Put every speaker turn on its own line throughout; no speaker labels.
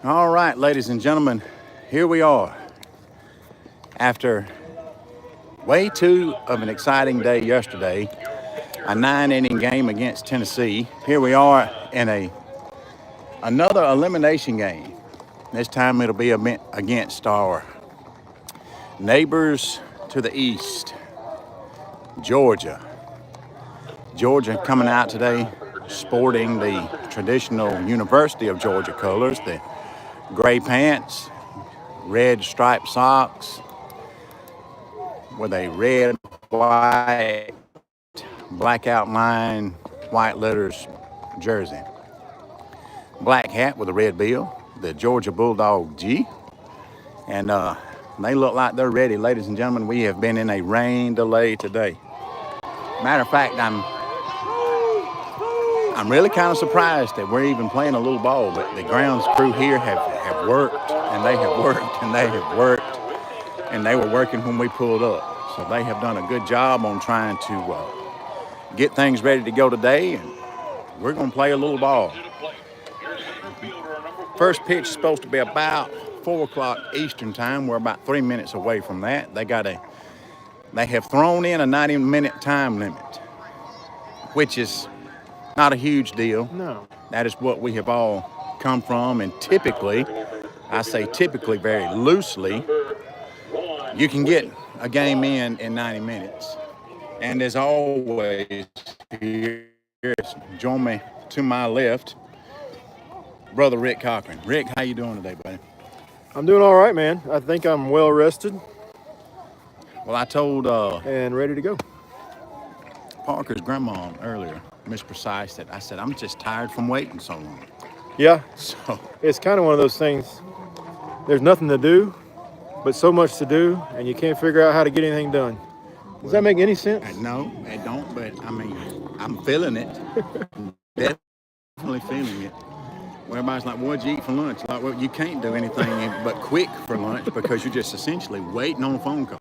All right, ladies and gentlemen, here we are. After way too of an exciting day yesterday, a 9-inning game against Tennessee, here we are in another elimination game. This time it'll be against our neighbors to the east, Georgia. Georgia coming out today sporting the traditional University of Georgia colors, the gray pants, red striped socks with a red, white, black outline, white letters jersey. Black hat with a red bill, the Georgia Bulldog G. And they look like they're ready. Ladies and gentlemen, we have been in a rain delay today. Matter of fact, I'm really kind of surprised that we're even playing a little ball, but the grounds crew here have worked, and they have worked, and they have worked, and they were working when we pulled up. So they have done a good job on trying to get things ready to go today, and we're going to play a little ball. First pitch is supposed to be about 4 o'clock Eastern time. We're about 3 minutes away from that. They have thrown in a 90-minute time limit, which is not a huge deal.
No.
That is what we have all come from, and typically, I say typically very loosely, you can get a game in 90 minutes. And as always, here, join me to my left, Brother Rick Cochran. Rick, how you doing today, buddy?
I'm doing all right, man. I think I'm well rested
Well, I told
and ready to go.
Parker's grandma earlier, Miss Precise, that I said, I'm just tired from waiting so long.
Yeah,
So
it's kind of one of those things. There's nothing to do, but so much to do, and you can't figure out how to get anything done. Does that make any sense?
no, it don't, but I mean, I'm feeling it. Definitely feeling it. Well, everybody's like, what'd you eat for lunch? Like, well, you can't do anything but quick for lunch because you're just essentially waiting on a phone call.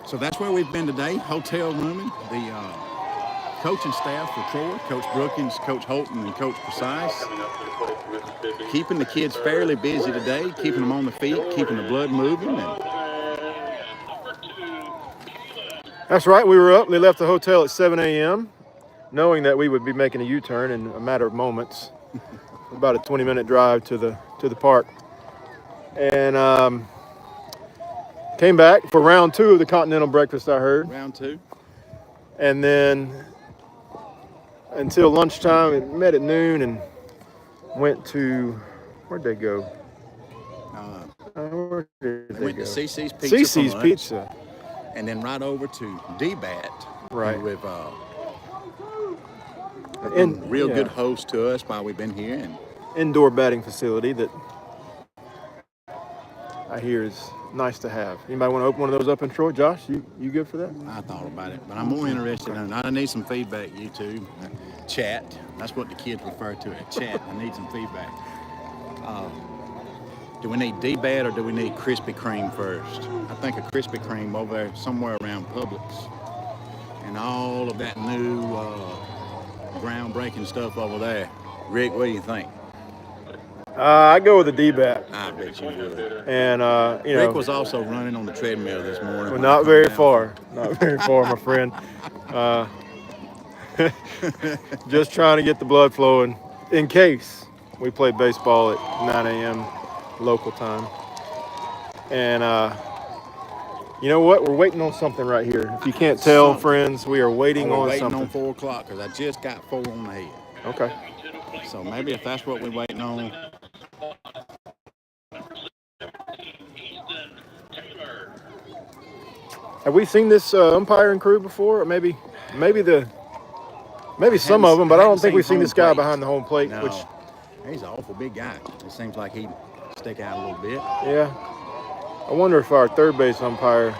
So that's where we've been today, hotel rooming. The coaching staff for Troy, Coach Brookins, Coach Holton, and Coach Precise. Keeping the kids fairly busy today, keeping them on the feet, keeping the blood moving. And
That's right. We were up. We left the hotel at 7 a.m., knowing that we would be making a U-turn in a matter of moments. About a 20-minute drive to the park. And came back for round 2 of the continental breakfast, I heard.
round 2.
And then until lunchtime, it met at noon and went to, where'd they go? Where did they
Went
go?
to CC's Pizza. for
CC's
lunch,
Pizza.
And then right over to DBAT.
Right.
With
And
real good host to us while we've been here. And
indoor batting facility that I hear is nice to have. Anybody want to open one of those up in Troy? Josh, you good for that?
I thought about it, but I'm more interested in, I need some feedback, YouTube. Chat. That's what the kids refer to it, chat. I need some feedback. Do we need D-Bat or do we need Krispy Kreme first? I think a Krispy Kreme over there somewhere around Publix. And all of that new groundbreaking stuff over there. Rick, what do you think?
I go with the D-Bat.
I bet you would.
And,
Rick was also running on the treadmill this morning.
well, not very far. Not very far, my friend. Just trying to get the blood flowing in case we play baseball at 9 a.m. local time. And you know what? We're waiting on something right here. If you can't tell, friends, we are waiting on
waiting
something.
on 4 o'clock because I just got 4 on the head.
Okay.
So maybe if that's what we're waiting on.
Have we seen this umpiring crew before? Or maybe some of them, but I don't think we've seen this guy behind the home plate.
No.
Which,
he's an awful big guy. It seems like he'd stick out a little bit.
yeah, I wonder if our third base umpire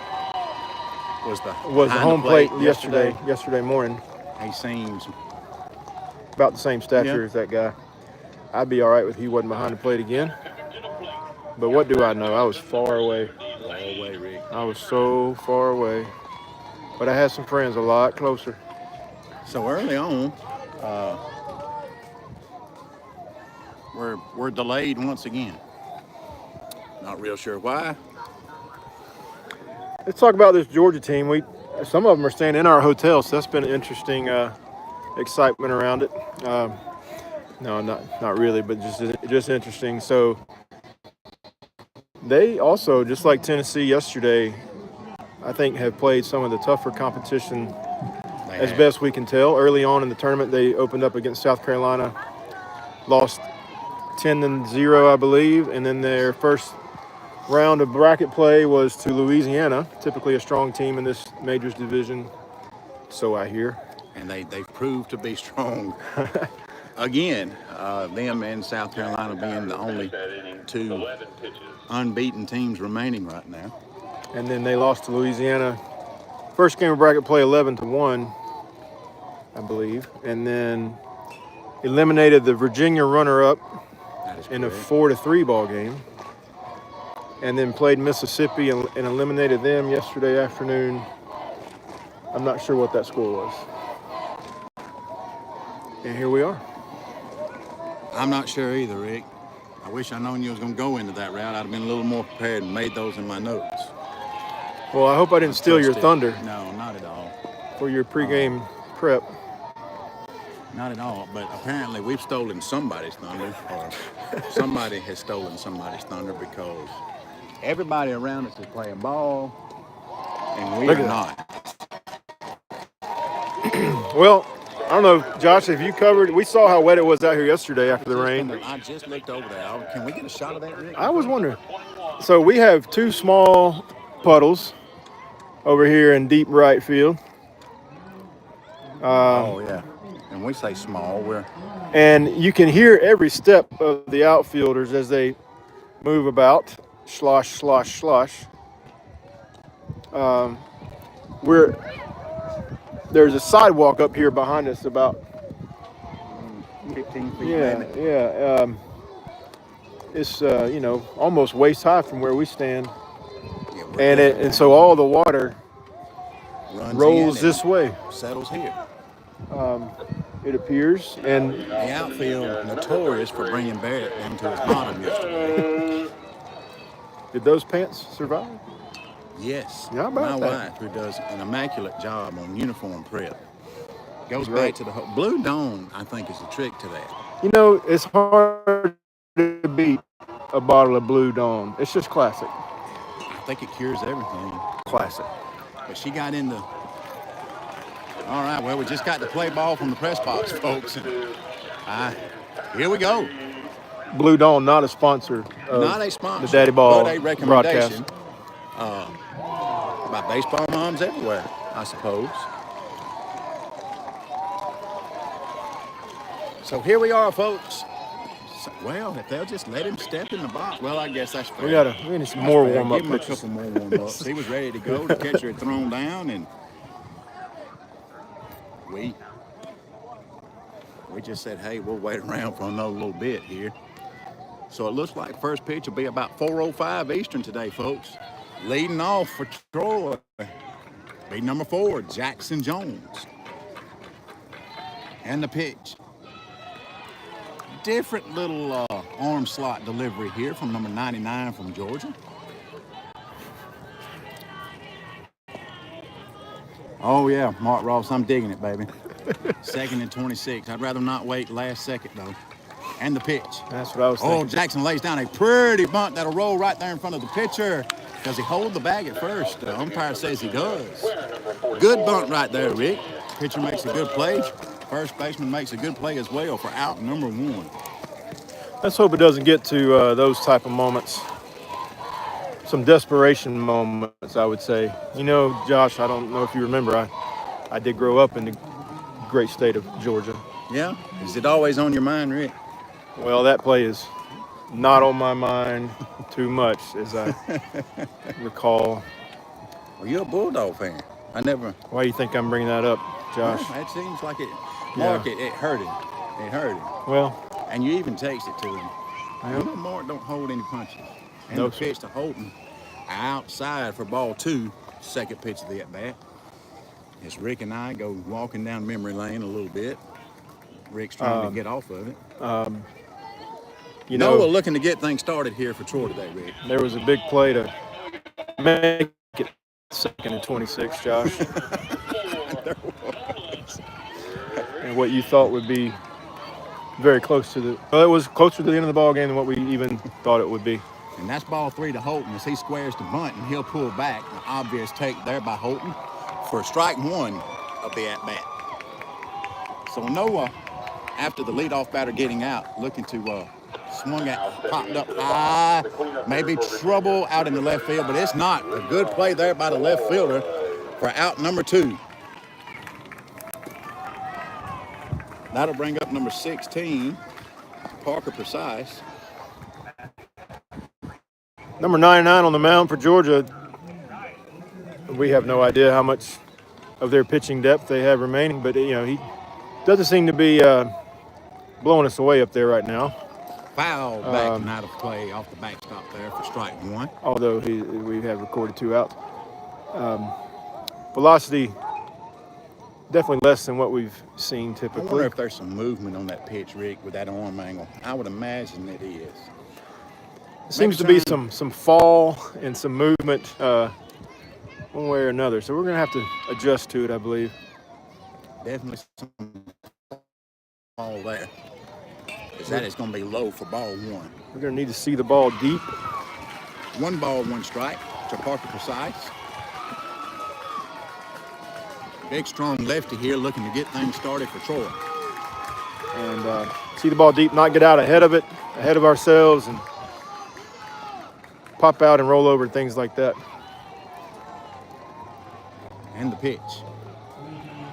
Was the
home plate yesterday morning.
He seems
About the same stature
Yeah.
as that guy. I'd be all right if he wasn't behind the plate again. But what do I know? I was far away.
all the way, Rick.
I was so far away. But I had some friends a lot closer.
So early on, we're delayed once again. Not real sure why.
Let's talk about this Georgia team. Some of them are staying in our hotel, so that's been an interesting excitement around it. No, not really, but just interesting. So they also, just like Tennessee yesterday, I think have played some of the tougher competition as best we can tell. Early on in the tournament, they opened up against South Carolina, lost 10-0, I believe, and then their first round of bracket play was to Louisiana, typically a strong team in this majors division, so I hear.
And they've proved to be strong again. Them and South Carolina being the only two unbeaten teams remaining right now.
And then they lost to Louisiana. First game of bracket play 11-1, I believe, and then eliminated the Virginia runner-up in a 4-3 ball game, and then played Mississippi and eliminated them yesterday afternoon. I'm not sure what that score was. And here we are.
I'm not sure either, Rick. I wish I'd known you was going to go into that route. I'd have been a little more prepared and made those in my notes.
Well, I hope I didn't steal your thunder.
No, not at all.
For your pregame prep.
Not at all, but apparently we've stolen somebody's thunder, or somebody has stolen somebody's thunder, because everybody around us is playing ball, and we are not.
Well, I don't know, Josh, have you covered? We saw how wet it was out here yesterday after the rain.
I just looked over there. Can we get a shot of that, Rick?
I was wondering. So we have two small puddles over here in deep right field.
Oh, yeah. And we say small.
And you can hear every step of the outfielders as they move about. Slosh, slosh, slosh. There's a sidewalk up here behind us about
15 feet.
Yeah. It's almost waist high from where we stand, and so all the water rolls this way.
Settles here.
It appears, and
the outfield notorious for bringing Barrett into his bottom yesterday.
Did those pants survive?
Yes.
Yeah,
my wife, who does an immaculate job on uniform prep, goes back to the Blue Dawn. I think is the trick to that.
You know, it's hard to beat a bottle of Blue Dawn. It's just classic.
I think it cures everything.
Classic.
But she got into. All right, well, we just got to play ball from the press box, folks. Here we go.
Blue Dawn, not a sponsor.
Not a sponsor.
The Daddy Ball
but a recommendation by baseball moms everywhere, I suppose. So here we are, folks. Well, if they'll just let him step in the box, well, I guess that's fair.
We need some more warm-up
pitches. Give him a couple more warm-ups. He was ready to go. The catcher had thrown down, and we just said, hey, we'll wait around for another little bit here. So it looks like first pitch will be about 4:05 Eastern today, folks. Leading off for Troy, be number 4, Jackson Jones. And the pitch. Different little arm slot delivery here from number 99 from Georgia. Oh, yeah, Mark Ross, I'm digging it, baby. 2nd and 26. I'd rather not wait last second, though. And the pitch.
That's what I was thinking.
Oh, Jackson lays down a pretty bunt that'll roll right there in front of the pitcher. Does he hold the bag at first? The umpire says he does. Good bunt right there, Rick. Pitcher makes a good play. First baseman makes a good play as well for out number 1.
Let's hope it doesn't get to those type of moments. Some desperation moments, I would say. You know, Josh, I don't know if you remember, I did grow up in the great state of Georgia.
Yeah? Is it always on your mind, Rick?
Well, that play is not on my mind too much, as I recall.
Well, you're a Bulldog fan. I never.
Why do you think I'm bringing that up, Josh?
Well, it seems like it. Mark, it hurt him. It hurt him.
Well.
And you even texted it to him.
Yeah.
You know, Mark don't hold any punches. And
no,
the pitch to Holton outside for ball 2, second pitch of the at-bat. As Rick and I go walking down memory lane a little bit. Rick's trying to get off of it.
You
Noah
know,
looking to get things started here for Troy today, Rick.
there was a big play to make it 2nd and 26, Josh. And what you thought would be very close to the, well, it was closer to the end of the ball game than what we even thought it would be.
And that's ball 3 to Holton as he squares the bunt, and he'll pull back. An obvious take there by Holton for strike 1 of the at-bat. So Noah, after the leadoff batter getting out, looking to swung at, popped up high, maybe trouble out in the left field, but it's not. A good play there by the left fielder for out number 2. That'll bring up number 16, Parker Precise.
Number 99 on the mound for Georgia. We have no idea how much of their pitching depth they have remaining, but you know, he doesn't seem to be blowing us away up there right now.
Foul back and out of play off the backstop there for strike 1.
Although we have recorded 2 outs. Velocity definitely less than what we've seen
I
typically.
wonder if there's some movement on that pitch, Rick, with that arm angle. I would imagine it is.
Seems to be some fall and some movement one way or another. So we're going to have to adjust to it, I believe.
Definitely some ball there. Because that is going to be low for ball 1.
We're going to need to see the ball deep.
1 ball, 1 strike to Parker Precise. Big, strong lefty here looking to get things started for Troy.
And see the ball deep, not get out ahead of it, ahead of ourselves, and pop out and roll over and things like that.
And the pitch.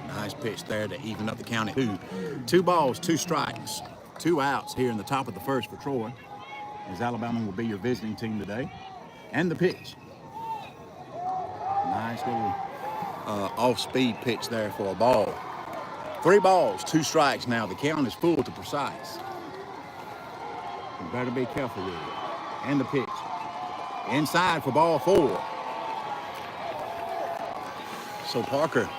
Nice pitch there to even up the count at 2. 2 balls, 2 strikes, 2 outs here in the top of the first for Troy, as Alabama will be your visiting team today. And the pitch. Nice little off-speed pitch there for a ball. 3 balls, 2 strikes now. The count is full to Precise. You better be careful with it. And the pitch. Inside for ball 4. So Parker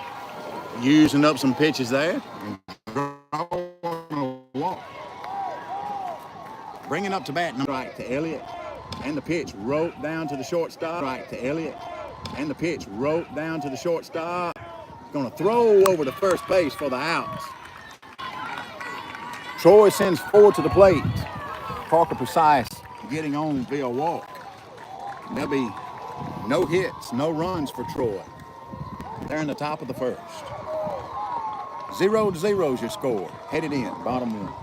using up some pitches there and drawing a walk. Bringing up to bat number right to Elliott. And the pitch roped down to the shortstop. Right to Elliott. And the pitch roped down to the shortstop. Going to throw over to first base for the outs. Troy sends 4 to the plate. Parker Precise getting on via walk. There'll be no hits, no runs for Troy. They're in the top of the first. 0-0 is your score. Headed in, bottom 1.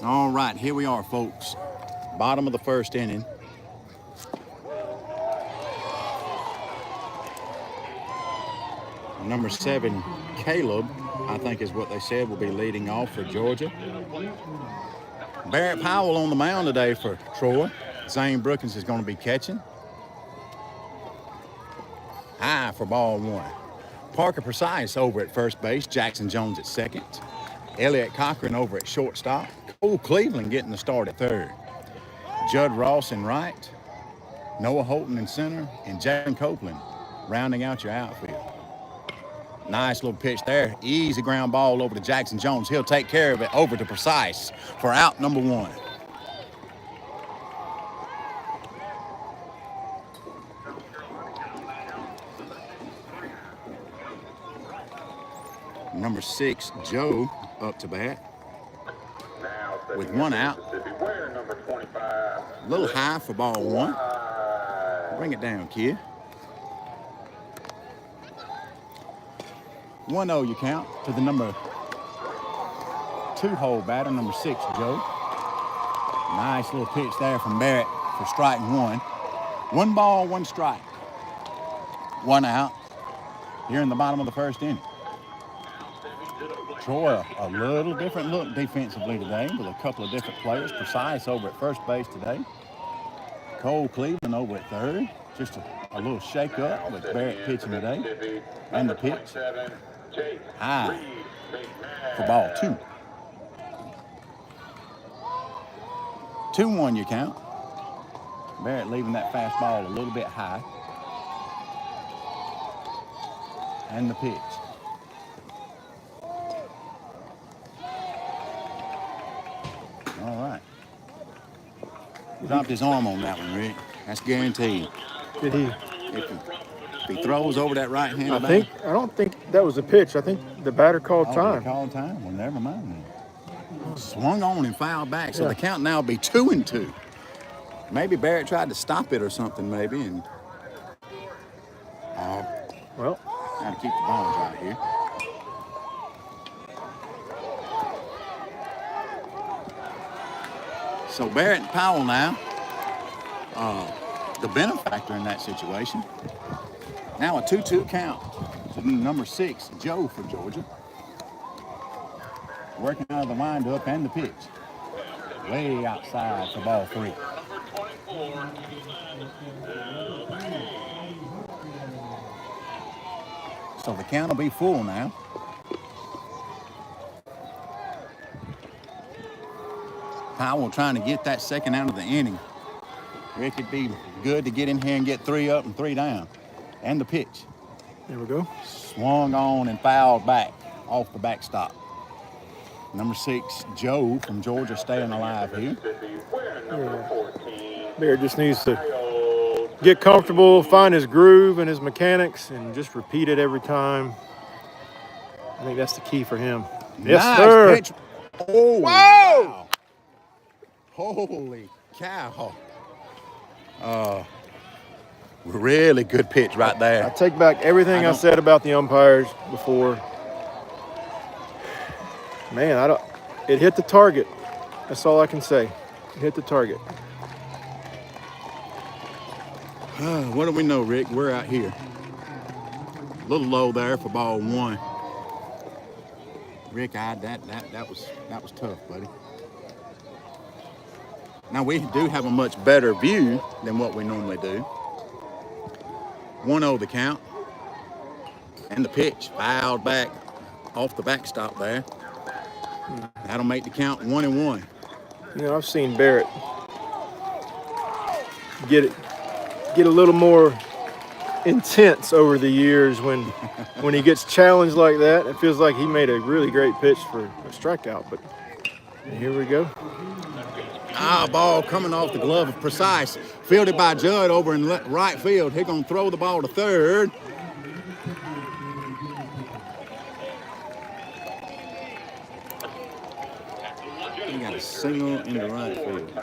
All right, here we are, folks. Bottom of the first inning. Number 7, Caleb, I think is what they said, will be leading off for Georgia. Barrett Powell on the mound today for Troy. Zane Brookins is going to be catching. High for ball 1. Parker Precise over at first base. Jackson Jones at second. Elliot Cochran over at shortstop. Cole Cleveland getting the start at third. Judd Ross in right. Noah Holton in center. And Jaden Copeland rounding out your outfield. Nice little pitch there. Easy ground ball over to Jackson Jones. He'll take care of it over to Precise for out number 1. Number 6, Joe, up to bat with 1 out. A little high for ball 1. Bring it down, kid. 1-0 you count to the number 2-hole batter, number 6, Joe. Nice little pitch there from Barrett for strike 1. 1 ball, 1 strike. 1 out here in the bottom of the first inning. Troy, a little different look defensively today with a couple of different players. Precise over at first base today. Cole Cleveland over at third. Just a little shake-up with Barrett pitching today. And the pitch. High for ball 2. 2-1 you count. Barrett leaving that fastball a little bit high. And the pitch. All right. Dropped his arm on that one, Rick. That's guaranteed.
Did he?
If he throws over that right hand,
I don't think that was a pitch. I think the batter called time.
Called time. Well, never mind then. Swung on and fouled back. So the count now will be 2-2. Maybe Barrett tried to stop it or something, maybe, and
well,
got to keep the ball dry here. So Barrett and Powell now, the benefactor in that situation. Now a 2-2 count to number 6, Joe for Georgia. Working out of the windup and the pitch. Way outside for ball 3. So the count will be full now. Powell trying to get that second out of the inning. Rick, it'd be good to get in here and get 3 up and 3 down. And the pitch.
There we go.
Swung on and fouled back off the backstop. Number 6, Joe from Georgia, staying alive here.
Yeah. Barrett just needs to get comfortable, find his groove and his mechanics, and just repeat it every time. I think that's the key for him. Yes,
nice
sir.
Pitch. Oh, wow. Holy cow. Really good pitch right there.
I take back everything I said about the umpires before. Man, it hit the target. That's all I can say. It hit the target.
What do we know, Rick? We're out here. A little low there for ball 1. Rick, that was tough, buddy. Now we do have a much better view than what we normally do. 1-0 the count. And the pitch fouled back off the backstop there. That'll make the count 1-1.
You know, I've seen Barrett get a little more intense over the years when he gets challenged like that. It feels like he made a really great pitch for a strikeout, but here we go.
Ball coming off the glove of Precise. Fielded by Judd over in right field. He's going to throw the ball to third. He got a single into right field.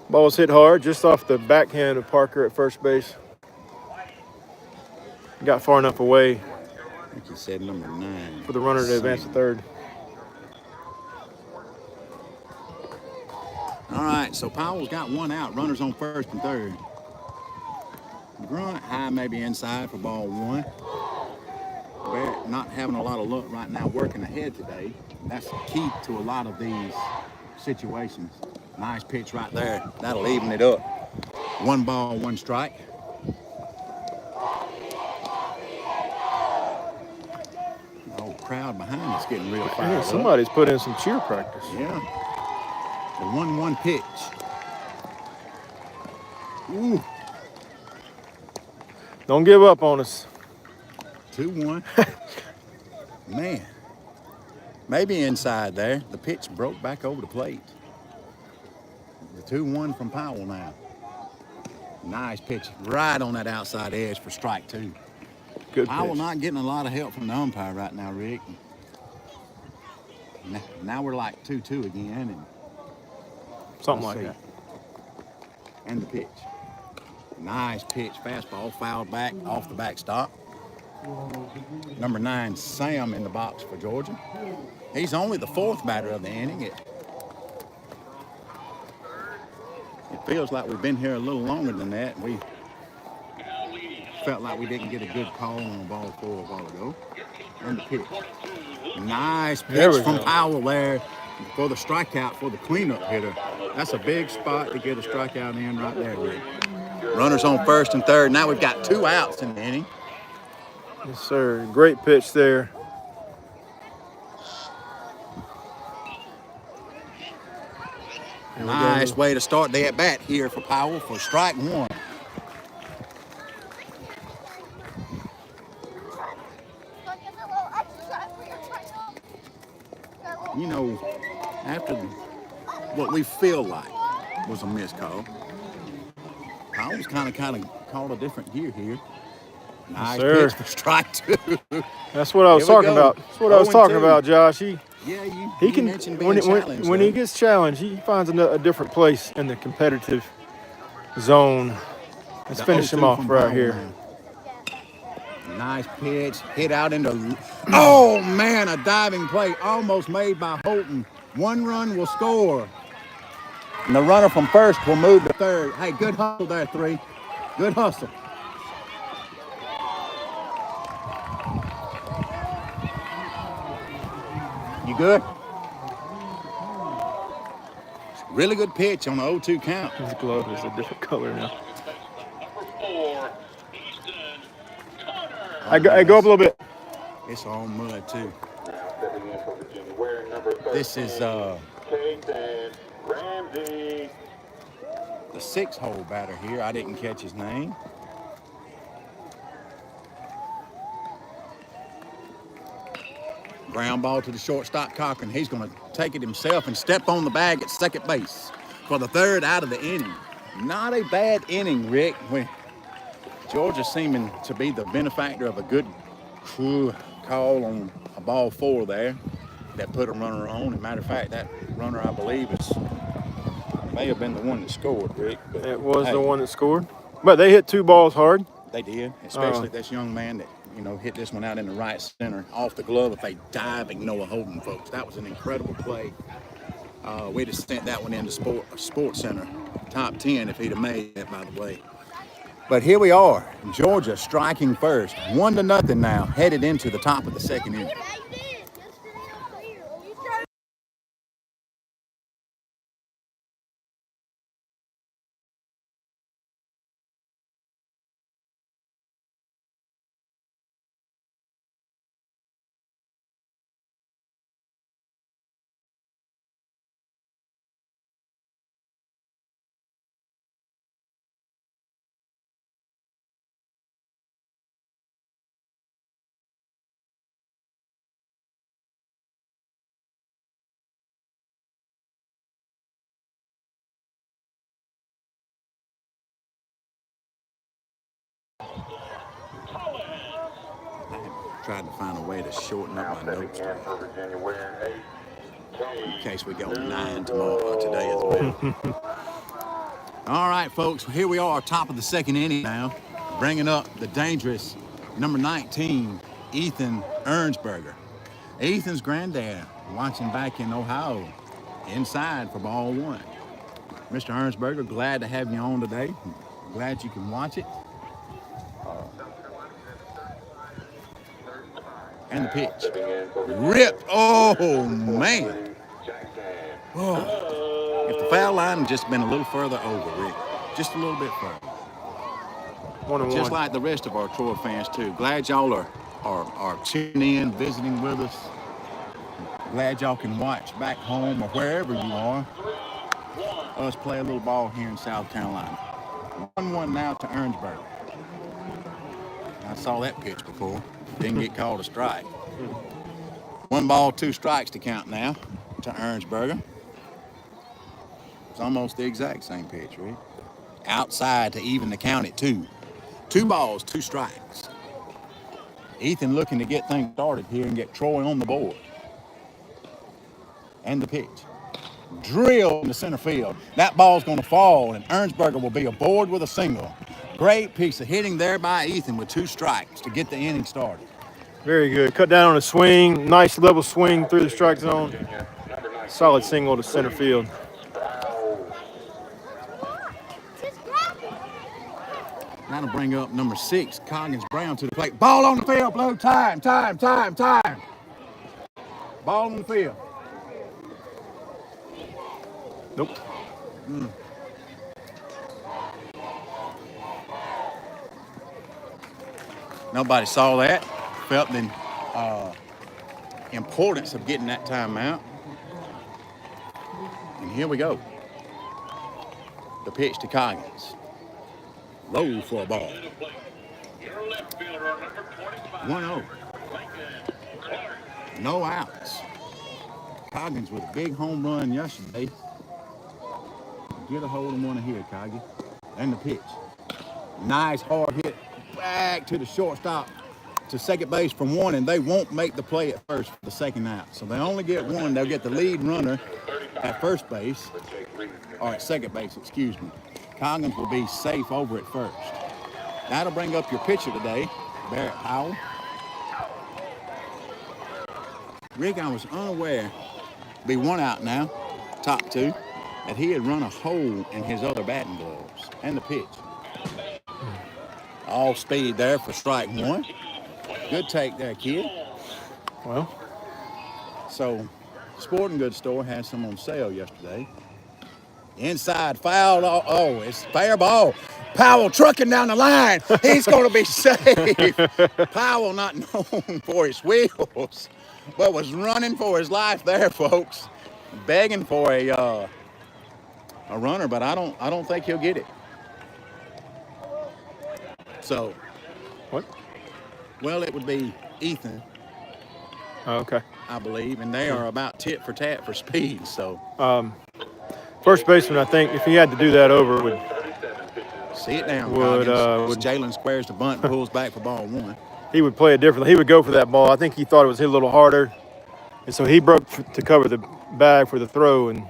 Ball was hit hard, just off the backhand of Parker at first base. Got far enough away
I think he said number 9.
for the runner to advance to third.
All right, so Powell's got 1 out. Runners on first and third. Grunt high, maybe inside for ball 1. Barrett not having a lot of luck right now, working ahead today. That's key to a lot of these situations. Nice pitch right there. That'll even it up. 1 ball, 1 strike. The whole crowd behind us getting real fired up.
Somebody's put in some cheer practice.
Yeah. The 1-1 pitch. Ooh.
Don't give up on us.
2-1. Man. Maybe inside there. The pitch broke back over the plate. The 2-1 from Powell now. Nice pitch right on that outside edge for strike 2.
Good
Powell
pitch.
not getting a lot of help from the umpire right now, Rick. Now we're like 2-2 again. And
Something like that.
And the pitch. Nice pitch, fastball, fouled back off the backstop. Number 9, Sam in the box for Georgia. He's only the 4th batter of the inning. It feels like we've been here a little longer than that. We felt like we didn't get a good call on a ball 4 a while ago. And the pitch. Nice pitch from Powell there for the strikeout for the cleanup hitter. That's a big spot to get a strikeout in right there, Rick. Runners on 1st and 3rd. Now we've got 2 outs in the inning.
Yes, sir. Great pitch there.
Nice way to start the at-bat here for Powell for strike 1. You know, after what we feel like was a missed call, Powell's kind of called a different gear here. Nice pitch for strike 2.
That's what I was talking about. That's what I was talking about, Josh.
You
can
mentioned being challenged.
When he gets challenged, he finds a different place in the competitive zone. Let's finish him off right here.
Nice pitch, hit out into, oh man, a diving play almost made by Holton. 1 run will score. And the runner from 1st will move to 3rd. Hey, good hustle there, 3. Good hustle. You good? Really good pitch on the 0-2 count.
His glove is a different color now. I go up a little bit.
It's all mud too. This is the 6-hole batter here. I didn't catch his name. Ground ball to the shortstop, Cochran. He's going to take it himself and step on the bag at second base for the 3rd out of the inning. Not a bad inning, Rick. Georgia seeming to be the benefactor of a good call on a ball 4 there that put a runner on. As a matter of fact, that runner, I believe, may have been the one that scored, Rick. But
it was the one that scored. But they hit 2 balls hard.
They did, especially this young man that, hit this one out in the right center off the glove of a diving Noah Holden, folks. That was an incredible play. We'd have sent that one into Sports Center, top 10 if he'd have made that, by the way. But here we are, Georgia striking first, 1-0 now, headed into the top of the 2nd inning. Tried to find a way to shorten up my notes in case we go 9 today as well. All right, folks, here we are, top of the 2nd inning now, bringing up the dangerous number 19, Ethan Ernsberger. Ethan's granddad watching back in Ohio, inside for ball 1. Mr. Ernsberger, glad to have you on today. Glad you can watch it. And the pitch. Ripped. Oh, man. Oh. If the foul line had just been a little further over, Rick, just a little bit further.
1-1.
Just like the rest of our Troy fans, too. Glad y'all are tuning in, visiting with us. Glad y'all can watch back home or wherever you are. Us play a little ball here in South Carolina. 1-1 now to Ernsberger. I saw that pitch before. Didn't get called a strike. 1 ball, 2 strikes to count now to Ernsberger. It's almost the exact same pitch, right? Outside to even the count at 2. 2 balls, 2 strikes. Ethan looking to get things started here and get Troy on the board. And the pitch. Drill in the center field. That ball's going to fall, and Ernsberger will be aboard with a single. Great piece of hitting there by Ethan with 2 strikes to get the inning started.
Very good. Cut down on a swing. Nice level swing through the strike zone. Solid single to center field.
That'll bring up number 6, Coggins Brown, to the plate. Ball on the field, Blue. Time. Ball on the field.
Nope.
Nobody saw that. Felt the importance of getting that timeout. And here we go. The pitch to Coggins. Low for a ball. 1-0. No outs. Coggins with a big home run yesterday. Get a hold of one here, Coggins. And the pitch. Nice hard hit back to the shortstop to second base for 1, and they won't make the play at first for the second out. So they only get 1. They'll get the lead runner at first base, or at second base, excuse me. Coggins will be safe over at first. That'll bring up your pitcher today, Barrett Powell. Rick, I was unaware, be 1 out now, top 2, that he had run a hole in his other batting gloves. And the pitch. All speed there for strike 1. Good take there, kid.
Well,
so Sporting Goods store had some on sale yesterday. Inside, foul. Oh, it's fair ball. Powell trucking down the line. He's going to be safe. Powell, not known for his wheels, but was running for his life there, folks. Begging for a runner, but I don't think he'll get it. So,
what?
Well, it would be Ethan.
Oh, okay.
I believe, and they are about tit for tat for speed. So,
first baseman, I think, if he had to do that over, would
see it down.
Would
Jalen squares the bunt, and pulls back for ball 1.
He would play it differently. He would go for that ball. I think he thought it was hit a little harder, and so he broke to cover the bag for the throw, and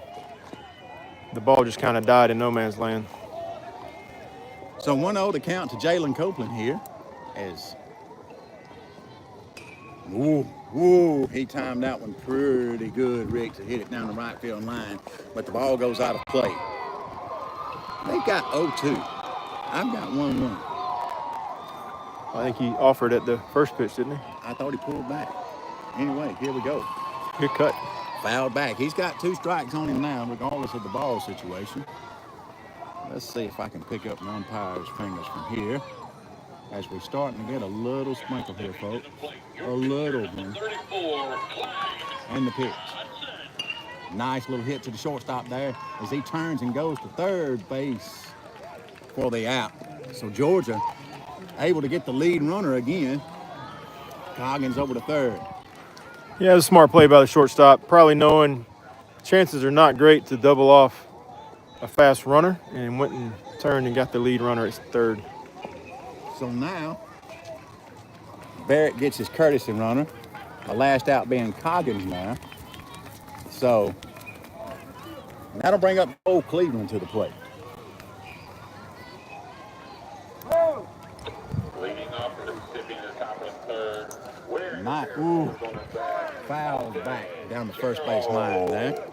the ball just kind of died in no man's land.
So 1-0 to count to Jalen Copeland here, as he timed that one pretty good, Rick, to hit it down the right field line, but the ball goes out of play. They've got 0-2. I've got 1-1.
I think he offered at the first pitch, didn't he?
I thought he pulled back. Anyway, here we go.
Good cut.
Fouled back. He's got 2 strikes on him now, regardless of the ball situation. Let's see if I can pick up the umpire's fingers from here. As we're starting to get a little sprinkle here, folks. A little one. And the pitch. Nice little hit to the shortstop there as he turns and goes to third base for the out. So Georgia able to get the lead runner again. Coggins over to third.
Yeah, it was a smart play by the shortstop, probably knowing chances are not great to double off a fast runner, and went and turned and got the lead runner at third.
So now Barrett gets his courtesy runner, the last out being Coggins now. So that'll bring up old Cleveland to the plate.
Leading off for Mississippi in the top of third.
Fouled back down the first base line there.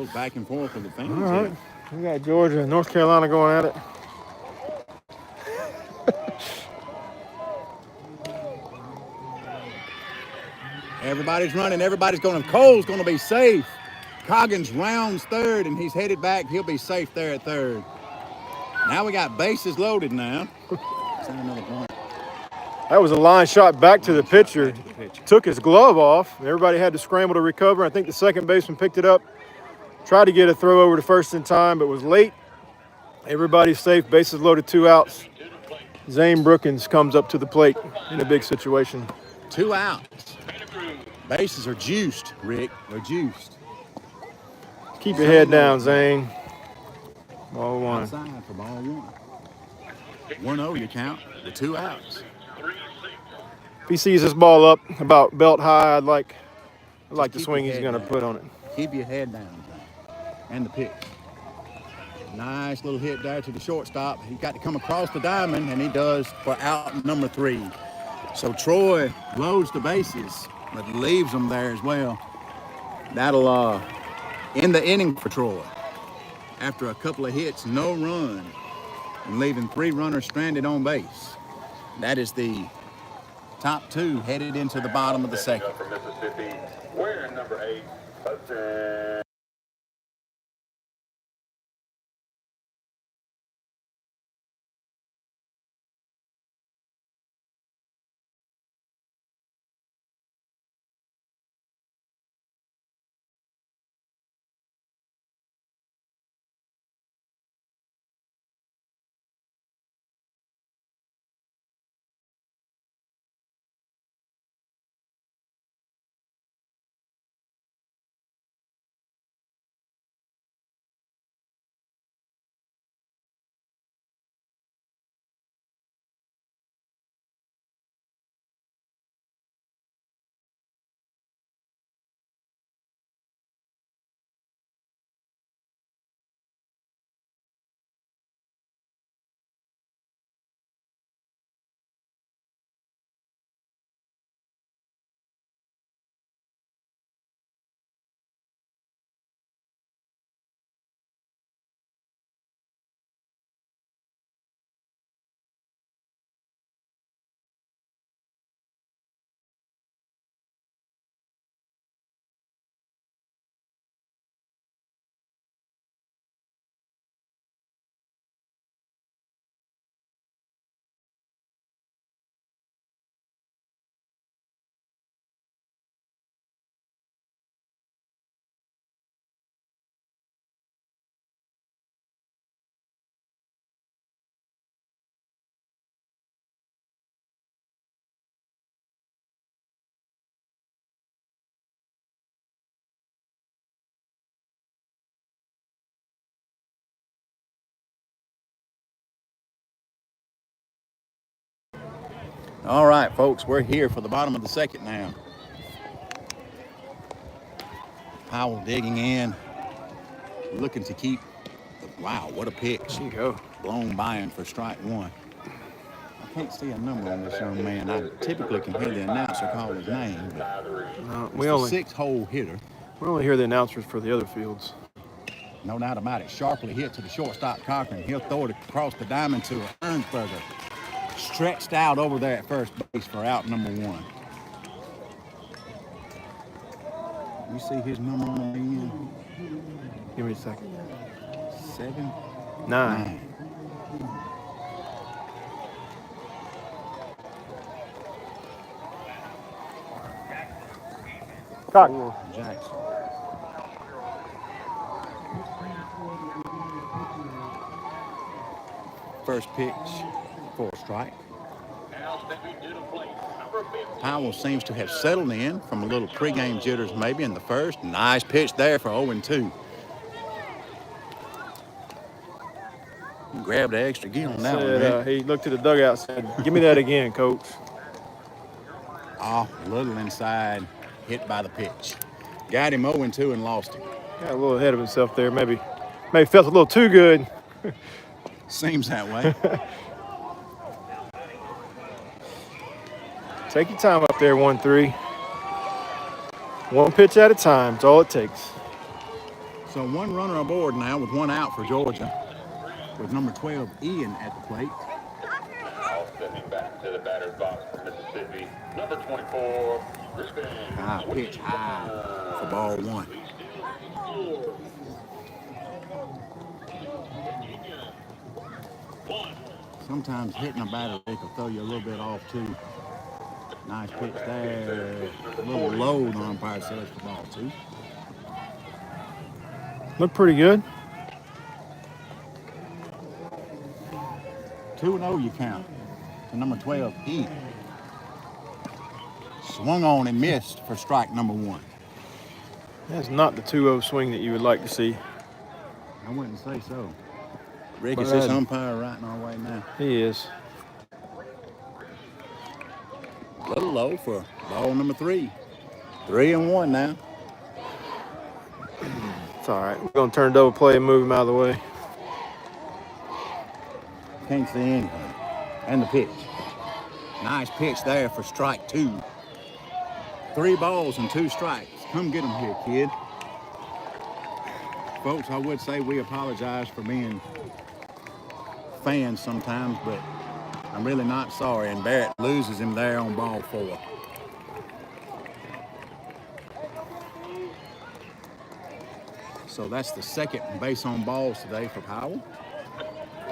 Goes back and forth with the fans.
All right. We got Georgia and North Carolina going at it.
Everybody's running. Everybody's going. Cole's going to be safe. Coggins rounds third, and he's headed back. He'll be safe there at third. Now we got bases loaded now. Is that another point?
That was a line shot back to the pitcher. Took his glove off. Everybody had to scramble to recover. I think the second baseman picked it up. Tried to get a throw over to first in time, but was late. Everybody's safe. Bases loaded, 2 outs. Zane Brookins comes up to the plate in a big situation.
2 outs. Bases are juiced, Rick. They're juiced.
Keep your head down, Zane. Ball 1.
Outside for ball 1. 1-0 you count. The 2 outs.
If he sees this ball up about belt high, I'd like the swing he's going to put on it.
Keep your head down. And the pitch. Nice little hit there to the shortstop. He got to come across the diamond, and he does for out number 3. So Troy loads the bases, but leaves them there as well. That'll end the inning for Troy. After a couple of hits, no run, and leaving 3 runners stranded on base. That is the top 2 headed into the bottom of the second.
From Mississippi, wearing number 8, Hudson.
All right, folks, we're here for the bottom of the second now. Powell digging in, looking to keep. Wow, what a pitch.
There you go.
Blown by him for strike 1. I can't see a number on this young man. I typically can hear the announcer call his name, but
No,
it's
we
a
only
6-hole hitter.
hear the announcers for the other fields.
No doubt about it. Sharply hit to the shortstop Cochran. He'll throw it across the diamond to Ernsberger. Stretched out over there at first base for out number 1. You see his number on the end?
Give me a second.
7,
9.
9.
Cock.
Jackson. First pitch for a strike.
Now stepping to the plate, number 15.
Powell seems to have settled in from a little pregame jitters maybe in the first. Nice pitch there for 0-2. Grabbed the extra gear on that one, Rick.
He looked at the dugout and said, give me that again, coach.
Off a little inside, hit by the pitch. Got him 0-2 and lost him.
Got a little ahead of himself there. Maybe felt a little too good.
Seems that way.
Take your time up there, 1-3. One pitch at a time. That's all it takes.
So one runner aboard now with one out for Georgia, with number 12 Ian at the plate.
Now stepping back to the batter's box for Mississippi, number 24, Crispin.
High pitch, high for ball one. Sometimes hitting a batter they can throw you a little bit off too. Nice pitch there. A little low, the umpire says, for ball two.
Looked pretty good.
2-0 you count to number 12 E. Swung on and missed for strike number one.
That's not the 2-0 swing that you would like to see.
I wouldn't say so. Rick,
But
is this umpire right in our way now?
He is.
A little low for ball number three. 3-1 now.
It's all right. We're going to turn double play and move him out of the way.
Can't see anything. And the pitch. Nice pitch there for strike two. 3 balls and 2 strikes. Come get them here, kid. Folks, I would say we apologize for being fans sometimes, but I'm really not sorry. And Barrett loses him there on ball 4. So that's the second base on balls today for Powell.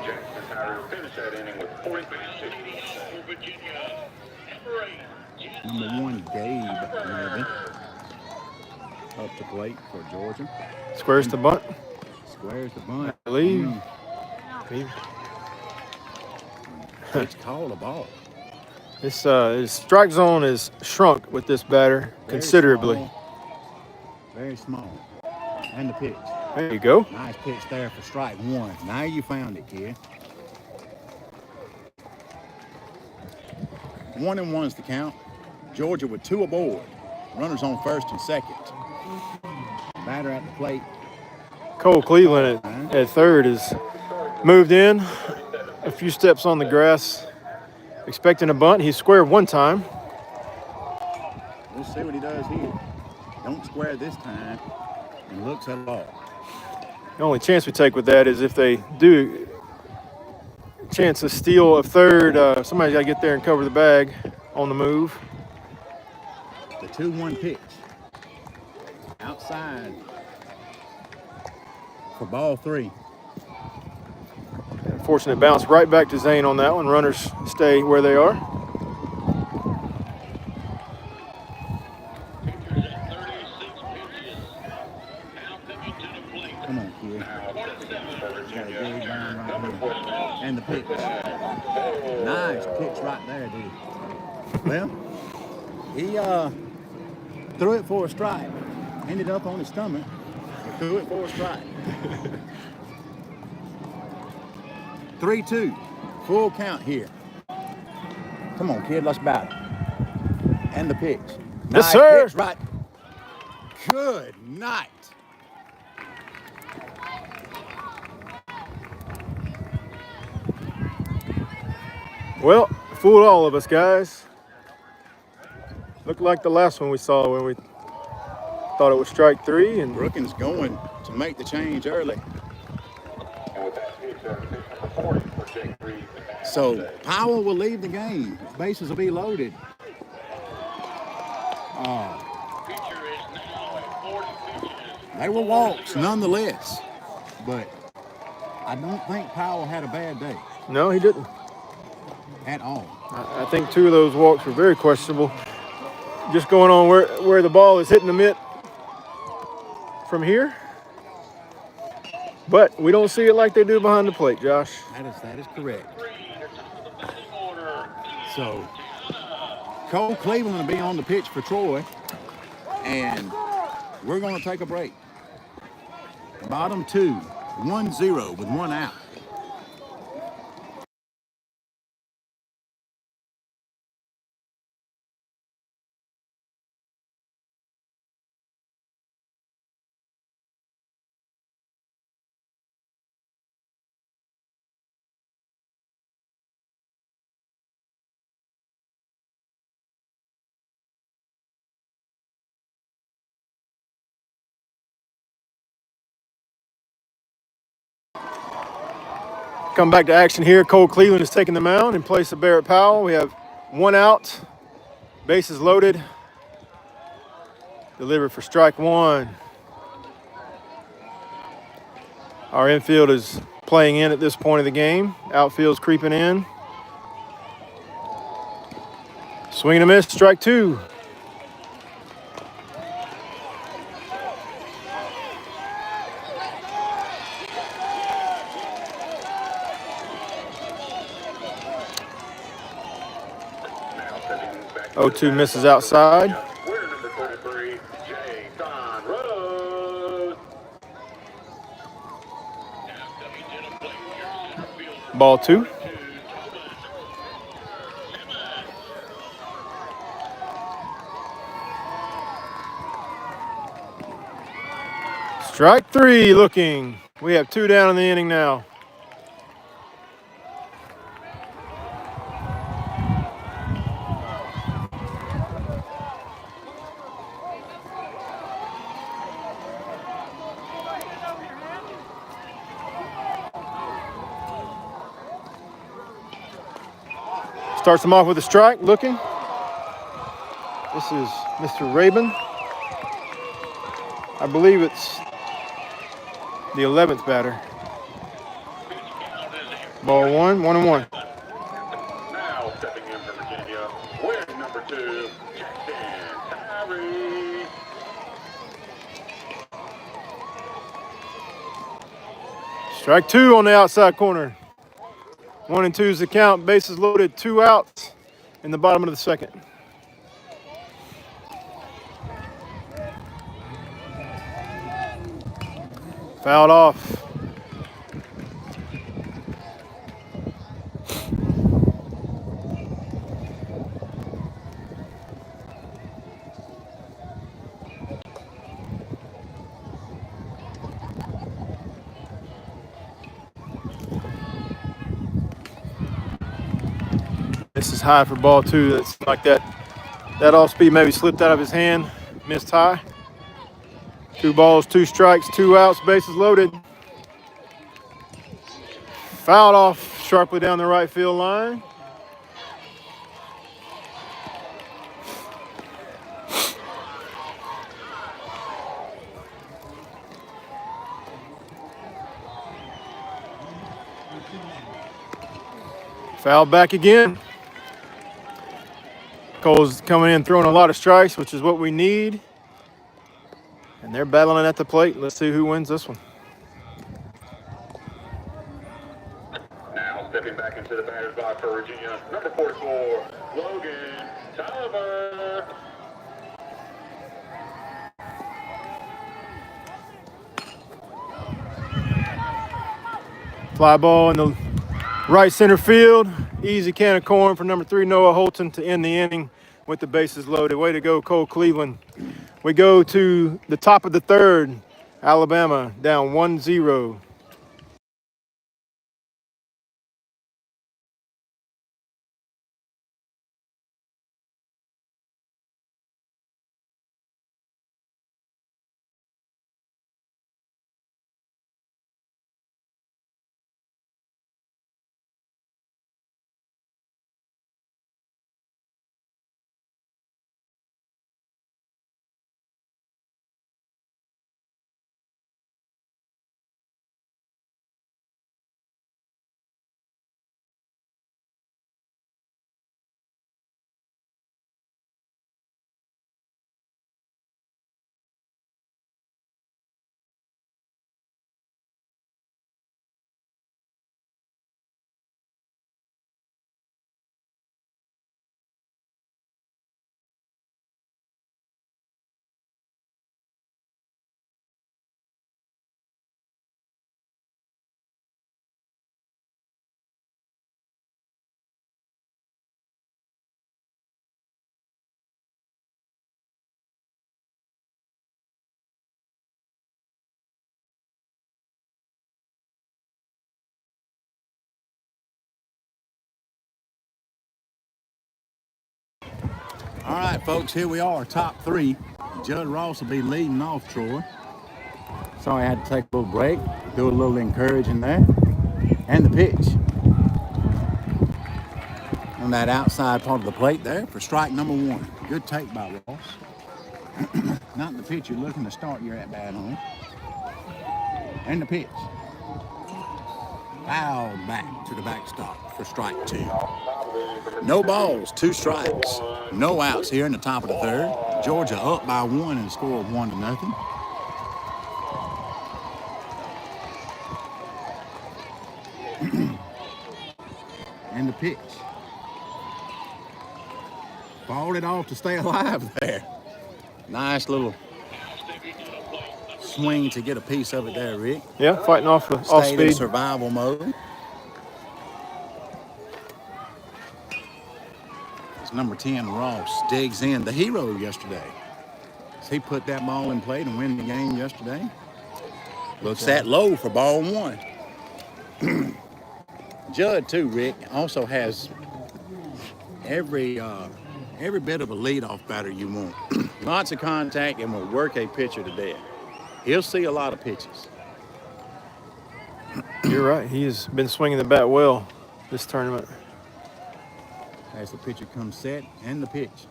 Jackson Tyler will finish that inning with 40 bases for Virginia. Number 8.
Number 1, Gabe, maybe. Up the plate for Georgia.
Squares the bunt.
Squares the bunt.
I believe.
It's called a ball.
This his strike zone is shrunk with this batter considerably.
Very small. And the pitch.
There you go.
Nice pitch there for strike one. Now you found it, kid. 1-1's the count. Georgia with 2 aboard. Runners on first and second. Batter at the plate.
Cole Cleveland at third is moved in a few steps on the grass, expecting a bunt. He squared one time.
We'll see what he does here. Don't square this time. And looks at the ball.
The only chance we take with that is if they do chance a steal of third, somebody's got to get there and cover the bag on the move.
The 2-1 pitch. Outside for ball 3.
Fortunate bounce right back to Zane on that one. Runners stay where they are.
Come on, kid. Got a good line right here. And the pitch. Nice pitch right there, dude. Well, he threw it for a strike. Ended up on his stomach. Threw it for a strike. 3-2. Full count here. Come on, kid. Let's battle. And the pitch.
Yes,
Nice
sir.
pitch right. Good night.
Well, fooled all of us, guys. Looked like the last one we saw when we thought it was strike 3. And
Brookins going to make the change early.
And with that, it's number 40 for Jake Reed.
So Powell will leave the game. Bases will be loaded.
Pitcher is now at 40 pitches.
They were walks nonetheless. But I don't think Powell had a bad day
no, he didn't.
at all.
I think 2 of those walks were very questionable. Just going on where the ball is hitting the mitt from here. But we don't see it like they do behind the plate, Josh.
That is correct. So Cole Cleveland will be on the pitch for Troy. And we're going to take a break. Bottom 2, 1-0 with 1 out.
Come back to action here. Cole Cleveland is taking the mound in place of Barrett Powell. We have 1 out, bases loaded. Delivered for strike 1. Our infield is playing in at this point of the game. Outfield's creeping in. Swing and a miss, strike 2.
Now stepping back.
0-2 misses outside.
We're number 33, Jason Rose.
Ball 2. Strike 3 looking. We have 2 down in the inning now. Starts him off with a strike, looking. This is Mr. Rabin. I believe it's the 11th batter. Ball 1, 1-1.
Now stepping in for Virginia, we're number 2, Jackson Tyree.
Strike 2 on the outside corner. 1 and 2 is the count. Bases loaded, 2 outs in the bottom of the second. Fouled off. This is high for ball 2. That's like that off speed maybe slipped out of his hand. Missed high. 2 balls, 2 strikes, 2 outs, bases loaded. Fouled off sharply down the right field line. Fouled back again. Cole's coming in throwing a lot of strikes, which is what we need. And they're battling at the plate. Let's see who wins this one.
Now stepping back into the batter's box for Virginia, number 44, Logan Tolliver.
Fly ball in the right center field. Easy can of corn for number 3, Noah Holton, to end the inning with the bases loaded. Way to go, Cole Cleveland. We go to the top of the third. Alabama down 1-0.
All right, folks, here we are, top 3. Judd Ross will be leading off Troy. Sorry I had to take a little break, do a little encouraging there. And the pitch. On that outside part of the plate there for strike number 1. Good take by Ross. Not the pitch you're looking to start your at-bat on. And the pitch. Fouled back to the backstop for strike 2. No balls, 2 strikes. No outs here in the top of the 3rd. Georgia up by 1 and score of 1-0. And the pitch. Balled it off to stay alive there. Nice little swing to get a piece of it there, Rick.
Yeah, fighting off
Stayed in
speed.
survival mode. It's number 10, Ross, digs in. The hero yesterday. He put that ball in play to win the game yesterday. Looks that low for ball 1. Judd, too, Rick, also has every bit of a leadoff batter you want. Lots of contact and will work a pitcher to death. He'll see a lot of pitches.
You're right. He has been swinging the bat well this tournament.
As the pitcher comes set, and the pitch.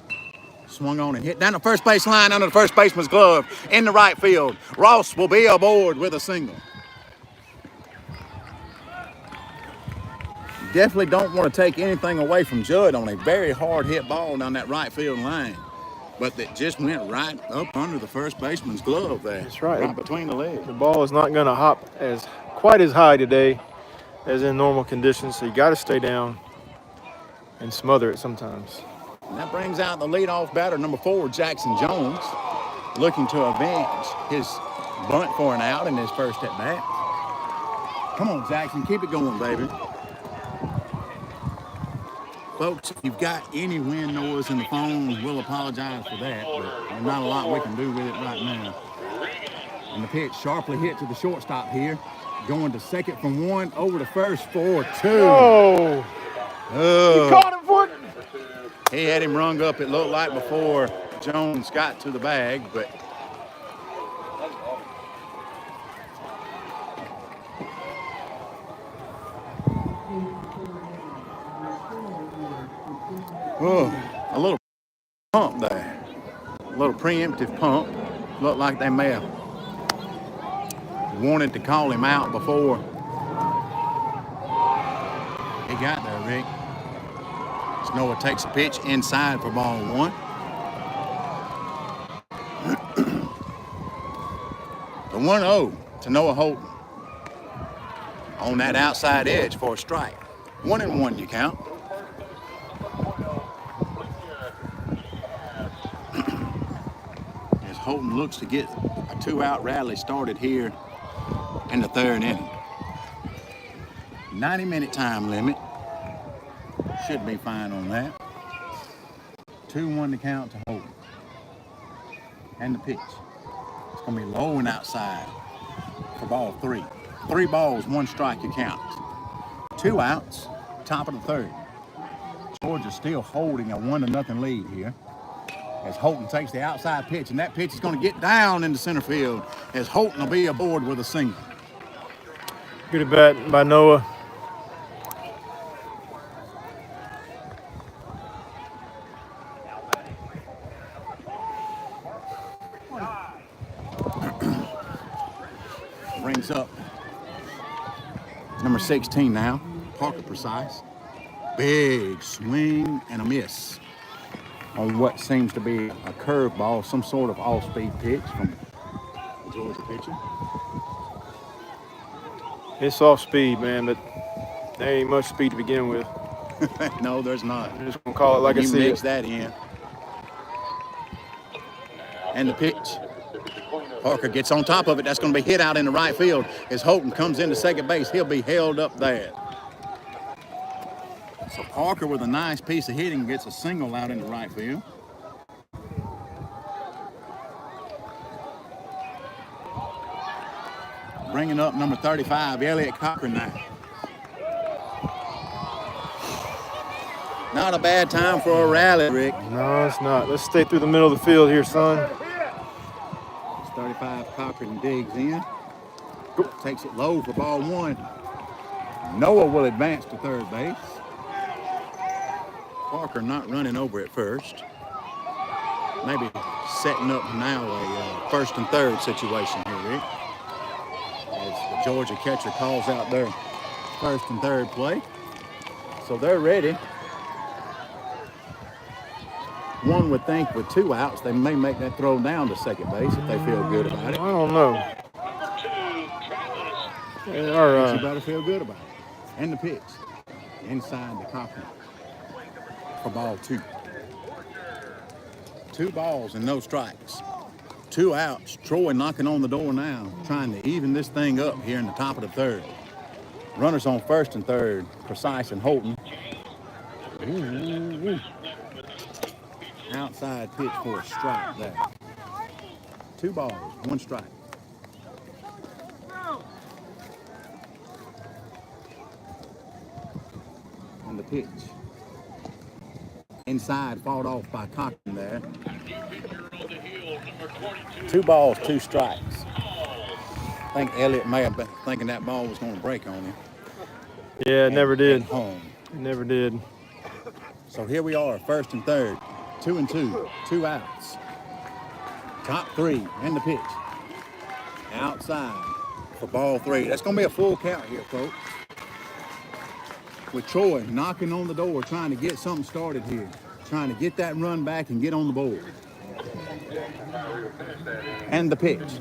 Swung on and hit down the first base line under the first baseman's glove in the right field. Ross will be aboard with a single. Definitely don't want to take anything away from Judd on a very hard hit ball down that right field line. But that just went right up under the first baseman's glove there.
That's right.
Right between the legs.
The ball is not going to hop quite as high today as in normal conditions, so you got to stay down and smother it sometimes.
And that brings out the leadoff batter, number 4, Jackson Jones, looking to avenge his bunt for an out in his first at bat. Come on, Jackson, keep it going, baby. Folks, if you've got any wind noise in the phone, we'll apologize for that, but there's not a lot we can do with it right now. And the pitch sharply hit to the shortstop here, going to second from 1, over to first for 2.
Oh! You caught him for it!
He had him rung up, it looked like, before Jones got to the bag, but a little pump there. A little preemptive pump. Looked like they may have wanted to call him out before he got there, Rick. Noah takes a pitch inside for ball 1. The 1-0 to Noah Holton on that outside edge for a strike. 1-1 you count. As Holton looks to get a 2-out rally started here in the 3rd inning. 90-minute time limit. Should be fine on that. 2-1 to count to Holton. And the pitch. It's going to be low and outside for ball 3. 3 balls, 1 strike you count. 2 outs, top of the 3rd. Georgia's still holding a 1-0 lead here as Holton takes the outside pitch, and that pitch is going to get down into center field as Holton will be aboard with a single.
Good at bat by Noah.
Brings up number 16 now, Parker Precise. Big swing and a miss on what seems to be a curveball, some sort of off-speed pitch from the Georgia pitcher.
It's off speed, man, but there ain't much speed to begin with.
No, there's not.
I'm just going to call it like I
You
see
mix
it.
that in. And the pitch. Parker gets on top of it. That's going to be hit out in the right field as Holton comes into second base. He'll be held up there. So Parker, with a nice piece of hitting, gets a single out in the right field. Bringing up number 35, Elliot Cochran now. Not a bad time for a rally, Rick.
No, it's not. Let's stay through the middle of the field here, son.
35 Cochran digs in. Takes it low for ball 1. Noah will advance to third base. Parker not running over at first. Maybe setting up now a first and third situation here, Rick. As the Georgia catcher calls out their first and third play. So they're ready. One would think with 2 outs, they may make that throw down to second base if they feel good about it.
I don't know.
You better feel good about it. And the pitch. Inside the Cochran. For ball 2. 2 balls and no strikes. 2 outs. Troy knocking on the door now, trying to even this thing up here in the top of the third. Runners on first and third, Precise and Holton. Ooh. Outside pitch for a strike there. 2 balls, 1 strike. And the pitch. Inside, fought off by Cochran there. 2 balls, 2 strikes. I think Elliott may have been thinking that ball was going to break on him.
Yeah, it never did.
Home.
It never did.
So here we are, first and third, 2 and 2, 2 outs. Top 3 and the pitch. Outside for ball 3. That's going to be a full count here, folks. With Troy knocking on the door, trying to get something started here. Trying to get that run back and get on the board. And the pitch.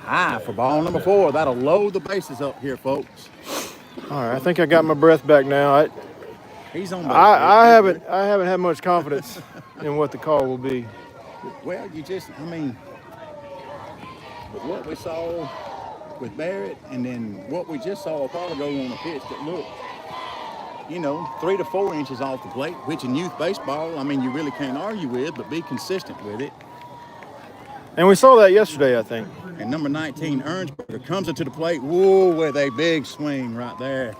High for ball number 4. That'll load the bases up here, folks.
All right, I think I got my breath back now.
He's on base.
I haven't had much confidence in what the call will be.
Well, with what we saw with Barrett and then what we just saw a while ago on a pitch that looked, 3 to 4 inches off the plate, which in youth baseball, you really can't argue with, but be consistent with it.
And we saw that yesterday, I think.
And number 19, Ernsberger, comes into the plate, with a big swing right there.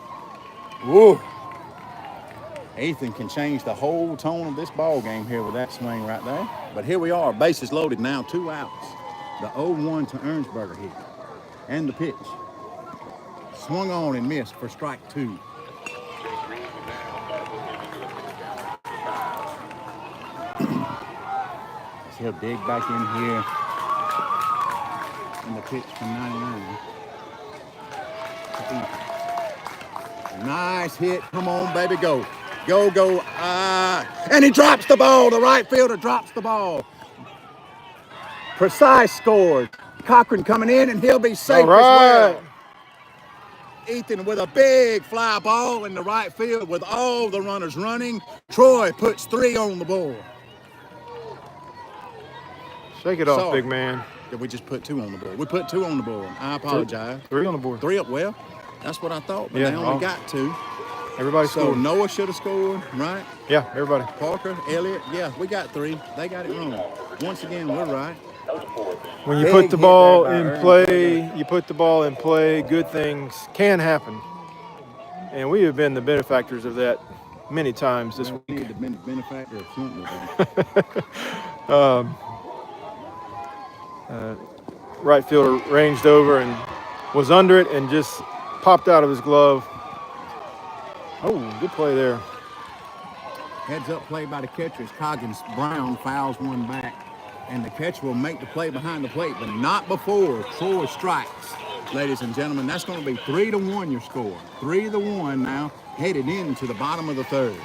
Ethan can change the whole tone of this ball game here with that swing right there. But here we are, bases loaded now, 2 outs. The 0-1 to Ernsberger here. And the pitch. Swung on and missed for strike 2. He'll dig back in here. And the pitch from 99. Nice hit. Come on, baby, go. Go. And he drops the ball. The right fielder drops the ball. Precise scored. Cochran coming in, and he'll be safe as well. Ethan with a big fly ball in the right field with all the runners running. Troy puts 3 on the board.
Shake it off, big man.
Did we just put 2 on the board? We put 2 on the board. I apologize.
3 on the board.
3 up. Well, that's what I thought, but
Yeah,
they only got 2.
Everybody
So
scored.
Noah should have scored, right?
Yeah, everybody.
Parker, Elliott, yeah, we got 3. They got it wrong. Once again, we're right.
When you
Big
put the
hit
ball
there by
in
Ernsberger.
play, good things can happen. And we have been the benefactors of that many times this week.
We need to be the benefactor of something.
Right fielder ranged over and was under it and just popped out of his glove. Oh, good play there.
Heads up play by the catcher as Coggins Brown fouls one back. And the catcher will make the play behind the plate, but not before Troy strikes. Ladies and gentlemen, that's going to be 3-1 your score. 3-1 now, headed into the bottom of the third.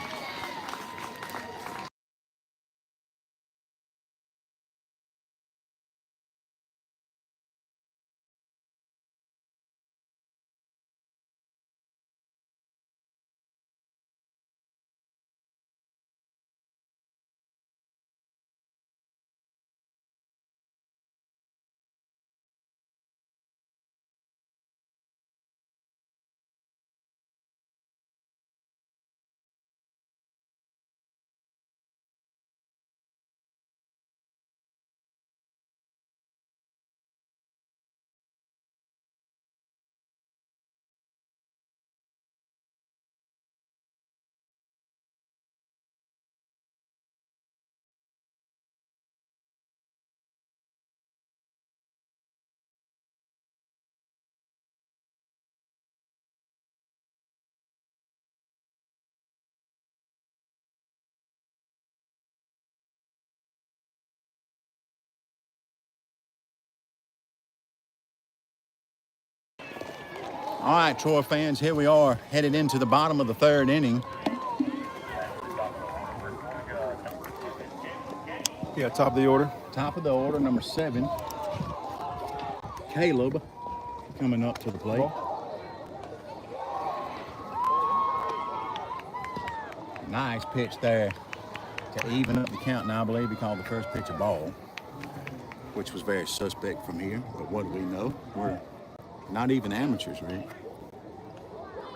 All right, Troy fans, here we are headed into the bottom of the third inning.
Yeah, top of the order.
Top of the order, number 7, Caleb, coming up to the plate. Nice pitch there to even up the count. Now I believe he called the first pitch a ball, which was very suspect from here. But what do we know? We're not even amateurs, Rick.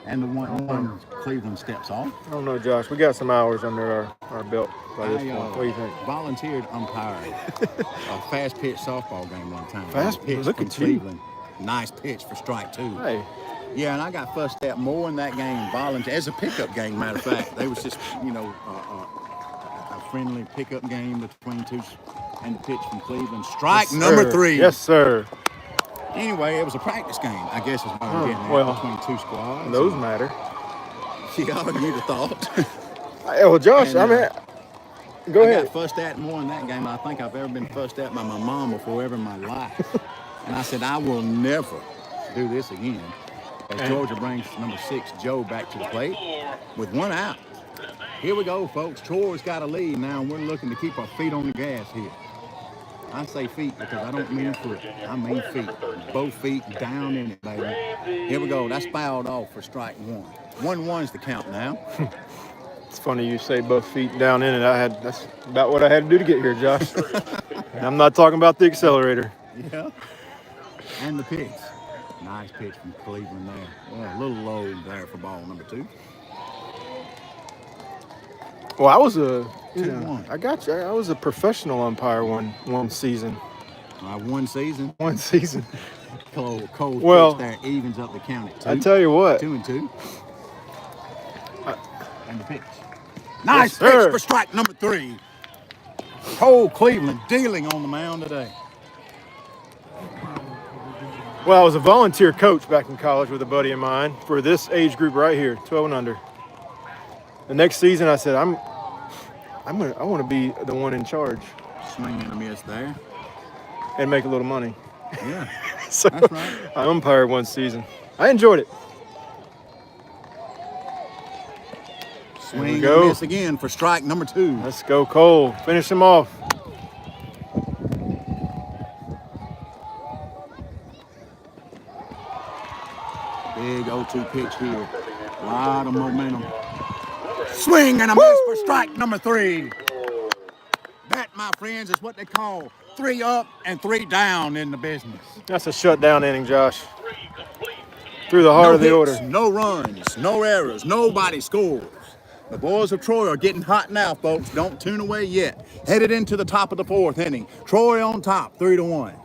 And the one Cleveland steps off.
I don't know, Josh. We got some hours under our belt by this point. What do you think?
Volunteered umpiring a fast pitch softball game one time.
Fast
pitch
look
from
at you.
Cleveland. Nice pitch for strike 2.
Hey.
Yeah, and I got fussed at more in that game, volunteer, as a pickup game, matter of fact. They was just, a friendly pickup game between two, and the pitch from Cleveland. Strike
Yes,
number
sir.
3.
Yes, sir.
Anyway, it was a practice game, I guess is what I'm getting at,
well,
between two squads.
Those matter.
Yeah, you'd have thought.
Hey, well, Josh,
And,
go
I
ahead.
got fussed at more in that game than I think I've ever been fussed at by my mom before ever in my life. And I said, I will never do this again. As Georgia brings number 6, Joe, back to the plate with 1 out. Here we go, folks. Troy's got a lead now, and we're looking to keep our feet on the gas here. I say feet because I don't mean foot. I mean feet. Both feet down in it, baby. Here we go. That's fouled off for strike 1. 1-1's the count now.
It's funny you say both feet down in it. That's about what I had to do to get here, Josh. And I'm not talking about the accelerator.
Yeah. And the pitch. Nice pitch from Cleveland there. Well, a little low there for ball number 2.
Well, I was
2-1.
I got you. I was a professional umpire one season.
1 season.
One season.
Cold
Well,
pitch there evens up the count at 2.
I tell you what.
2-2. And the pitch. Nice
Yes,
pitch
sir.
for strike number 3. Cole Cleveland dealing on the mound today.
Well, I was a volunteer coach back in college with a buddy of mine for this age group right here, 12 and under. The next season, I said, I want to be the one in charge
Swing and a miss there.
and make a little money.
Yeah,
So
that's right.
I umpired one season. I enjoyed it.
Swing and
go.
a miss again for strike number 2.
Let's go, Cole. Finish him off.
Big 0-2 pitch here. A lot of momentum. Swing and a miss for strike number 3. That, my friends, is what they call 3 up and 3 down in the business.
That's a shutdown inning, Josh. Through the heart of the
hits,
order.
no runs, no errors, nobody scores. The boys of Troy are getting hot now, folks. Don't tune away yet. Headed into the top of the 4th inning. Troy on top, 3-1.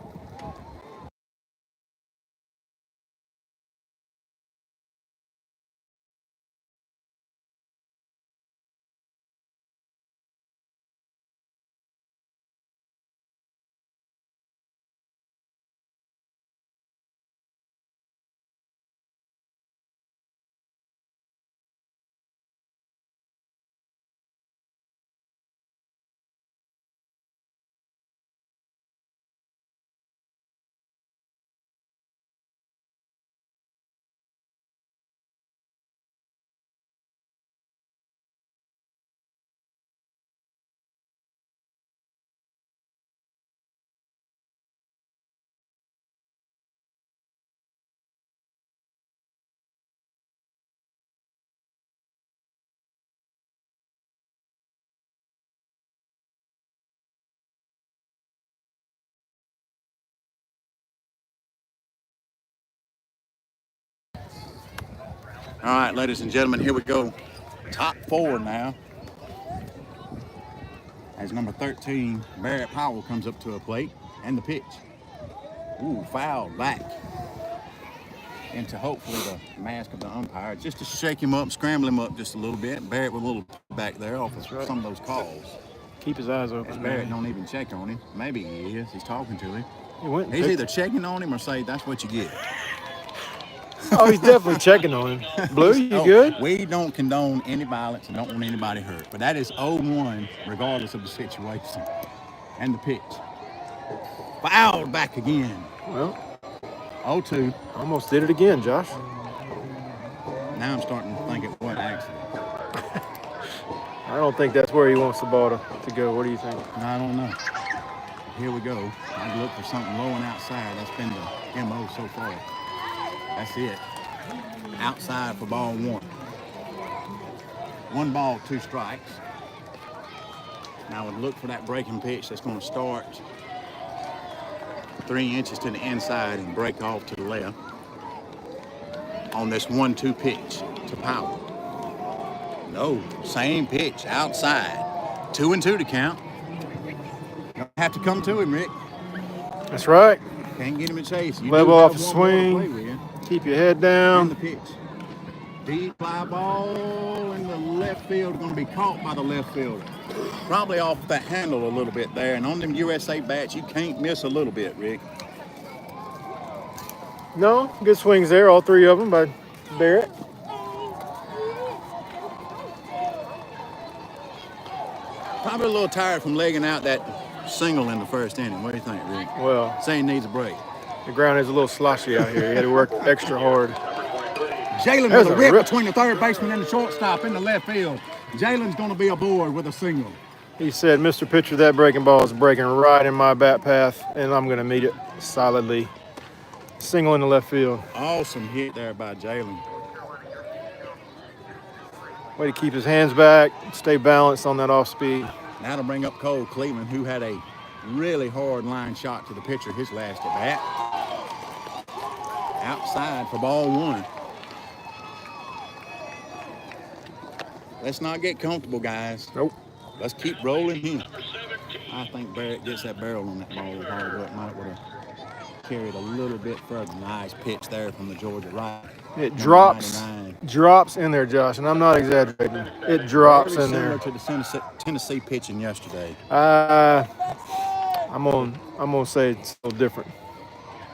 All right, ladies and gentlemen, here we go. Top 4 now. As number 13, Barrett Powell comes up to a plate and the pitch. Ooh, foul back into hopefully the mask of the umpire, just to shake him up, scramble him up just a little bit. Barrett with a little back there off of some of those calls.
Keep his eyes
As
open.
Barrett don't even check on him. Maybe he is. He's talking to him.
He went and
He's
picked-
either checking on him or say that's what you get.
Oh, he's definitely checking on him. Blue, you
Oh,
good?
We don't condone any violence and don't want anybody hurt. But that is 0-1, regardless of the situation. And the pitch. Fouled back again.
Well,
0-2.
almost did it again, Josh.
Now I'm starting to think it was an accident.
I don't think that's where he wants the ball to go. What do you think?
I don't know. Here we go. I'd look for something low and outside. That's been the MO so far. That's it. Outside for ball one. 1 ball, 2 strikes. Now I would look for that breaking pitch that's going to start 3 inches to the inside and break off to the left on this 1-2 pitch to power. No, same pitch outside. 2-2 to count. Don't have to come to him, Rick.
That's right.
Can't get him a chase. You
Level
do
off
have
the
one more to play
swing.
with.
Keep your head
And
down.
the pitch. Deep fly ball in the left field, going to be caught by the left fielder. Probably off the handle a little bit there. And on them USA bats, you can't miss a little bit, Rick.
No, good swings there, all 3 of them by Barrett.
Probably a little tired from legging out that single in the first inning. What do you think, Rick?
Well,
Saying needs a break.
the ground is a little sloshy out here. He had to work extra hard.
Jalen
There's
with a
a
rip
rip.
between the third baseman and the shortstop in the left field. Jalen's going to be aboard with a single.
He said, Mr. Pitcher, that breaking ball is breaking right in my bat path, and I'm going to meet it solidly. Single in the left field.
Awesome hit there by Jalen.
Way to keep his hands back, stay balanced on that off speed.
Now to bring up Cole Cleveland, who had a really hard line shot to the pitcher his last at bat. Outside for ball one. Let's not get comfortable, guys.
Nope.
Let's keep rolling here. I think Barrett gets that barrel on that ball hard up. Might would have carried a little bit further. Nice pitch there from the Georgia right.
It drops
199.
in there, Josh, and I'm not exaggerating. It drops
Very
in
similar
there.
to the Tennessee pitching yesterday.
I'm gonna say it's a little different.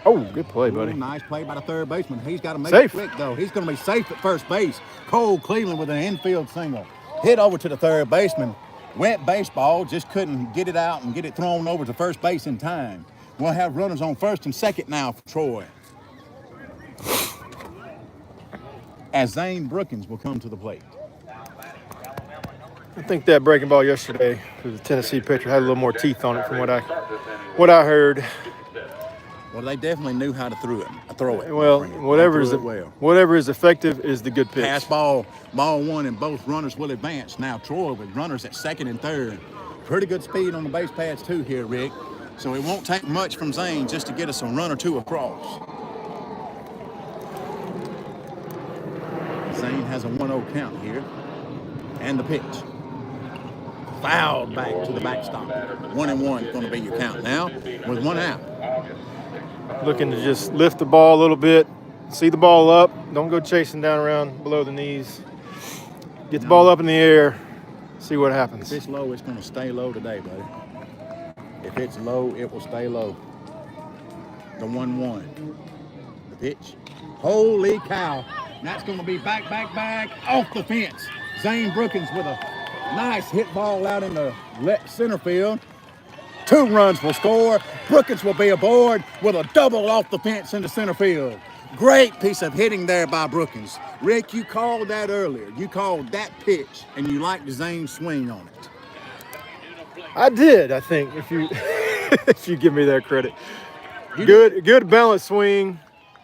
Oh, good play, buddy.
Ooh, nice play by the third baseman. He's got to make
Safe.
it quick, though. He's going to be safe at first base. Cole Cleveland with an infield single. Hit over to the third baseman. Went baseball, just couldn't get it out and get it thrown over to first base in time. We'll have runners on first and second now for Troy. As Zane Brookins will come to the plate.
I think that breaking ball yesterday for the Tennessee pitcher had a little more teeth on it from what I heard.
Well, they definitely knew how to throw it.
Well,
They
whatever is
threw it well.
whatever is effective is the good pitch.
Pass ball one, and both runners will advance. Now Troy with runners at second and third. Pretty good speed on the base paths too here, Rick. So it won't take much from Zane just to get us a run or two across. Zane has a 1-0 count here. And the pitch. Fouled back to the backstop. 1-1 going to be your count now with 1 out.
Looking to just lift the ball a little bit, see the ball up. Don't go chasing down around below the knees. Get the ball up in the air, see what happens.
If it's low, it's going to stay low today, buddy. If it's low, it will stay low. The 1-1. The pitch. Holy cow. That's going to be back, off the fence. Zane Brookins with a nice hit ball out in the left center field. 2 runs will score. Brookins will be aboard with a double off the fence into center field. Great piece of hitting there by Brookins. Rick, you called that earlier. You called that pitch, and you liked Zane's swing on it.
I did, I think, if you if you give me that credit. Good balanced swing.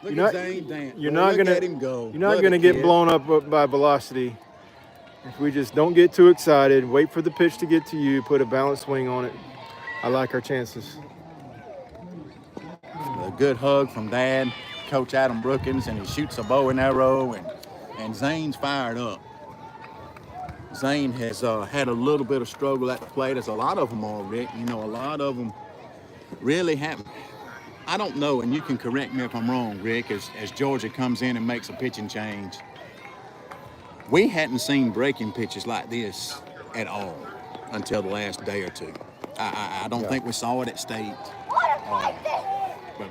Look
You're
at
not-
Zane dance.
You're
Boy,
not
look
gonna
at him go.
You're not
What a
gonna get
kid.
blown up by velocity. If we just don't get too excited, wait for the pitch to get to you, put a balanced swing on it. I like our chances.
A good hug from Dad, Coach Adam Brookins, and he shoots a bow and arrow, and Zane's fired up. Zane has had a little bit of struggle at the plate, as a lot of them are, Rick. You know, a lot of them really haven't. I don't know, and you can correct me if I'm wrong, Rick, as Georgia comes in and makes a pitching change. We hadn't seen breaking pitches like this at all until the last day or two. I don't think we saw it at State. But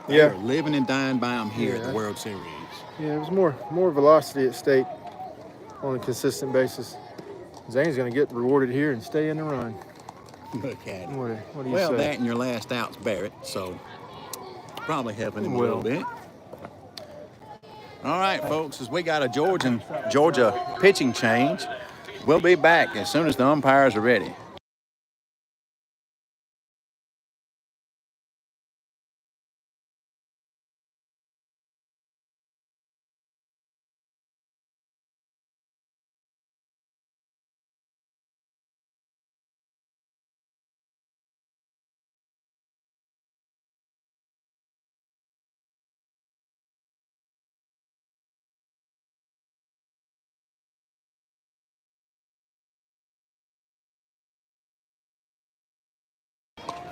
they're living and dying by them here at the World Series.
Yeah, it was more velocity at State on a consistent basis. Zane's going to get rewarded here and stay in the run.
Look at it.
What do you
Well,
say?
that and your last out's Barrett, so probably helping him a
Well.
little bit. All right, folks, as we got a Georgia pitching change, we'll be back as soon as the umpires are ready.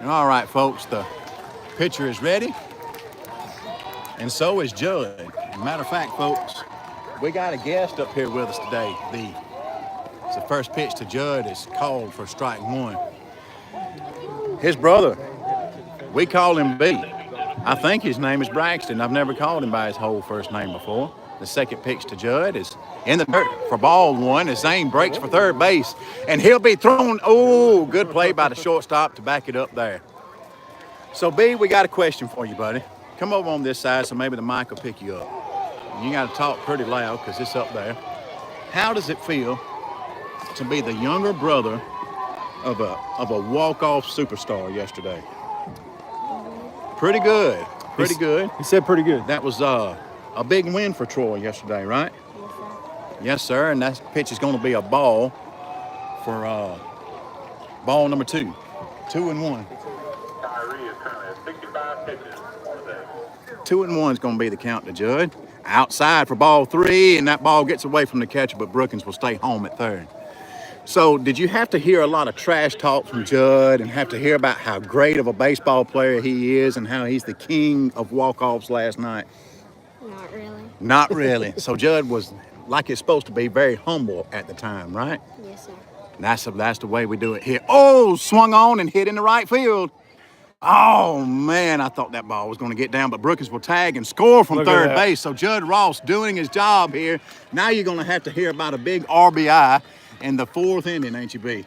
All right, folks, the pitcher is ready, and so is Judd. Matter of fact, folks, we got a guest up here with us today. It's the first pitch to Judd is called for strike one. His brother, we call him B. I think his name is Braxton. I've never called him by his whole first name before. The second pitch to Judd is in the dirt for ball one. His aim breaks for third base, and he'll be thrown. Oh, good play by the shortstop to back it up there. So, B, we got a question for you, buddy. Come over on this side so maybe the mic will pick you up. You got to talk pretty loud because it's up there. How does it feel to be the younger brother of a walk-off superstar yesterday? Pretty good. Pretty good.
He said pretty good.
That was a big win for Troy yesterday, right? Yes, sir. And that pitch is going to be a ball for ball number 2. 2-1.
Tyree is currently at 65 pitches on the day.
2-1 is going to be the count to Judd. Outside for ball 3, and that ball gets away from the catcher, but Brookins will stay home at third. So did you have to hear a lot of trash talk from Judd and have to hear about how great of a baseball player he is and how he's the king of walk-offs last night?
Not really.
Not really. So Judd was, like it's supposed to be, very humble at the time, right?
Yes, sir.
That's the way we do it here. Oh, swung on and hit in the right field. Oh, man, I thought that ball was going to get down, but Brookins will tag and score from
Look at
third
that.
base. So Judd Ross doing his job here. Now you're going to have to hear about a big RBI in the 4th inning, ain't you, B?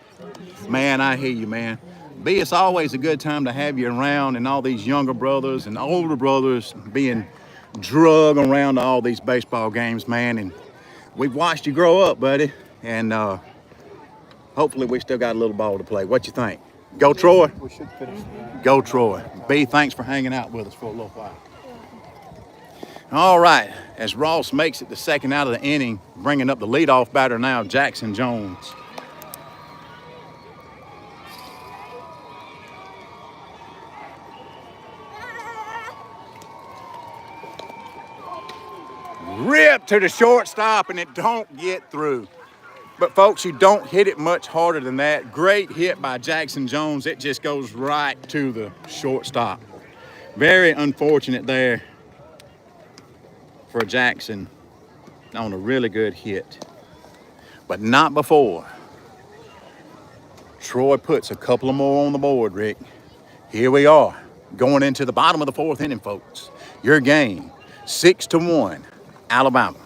Man, I hear you, man. B, it's always a good time to have you around and all these younger brothers and older brothers being drug around to all these baseball games, man. And we've watched you grow up, buddy. And hopefully we still got a little ball to play. What you think? Go Troy.
We should finish.
Go Troy. B, thanks for hanging out with us for a little while. All right, as Ross makes it the second out of the inning, bringing up the leadoff batter now, Jackson Jones. Rip to the shortstop, and it don't get through. But folks, you don't hit it much harder than that. Great hit by Jackson Jones. It just goes right to the shortstop. Very unfortunate there for Jackson on a really good hit. But not before Troy puts a couple of more on the board, Rick. Here we are, going into the bottom of the 4th inning, folks. Your game, 6-1, Alabama.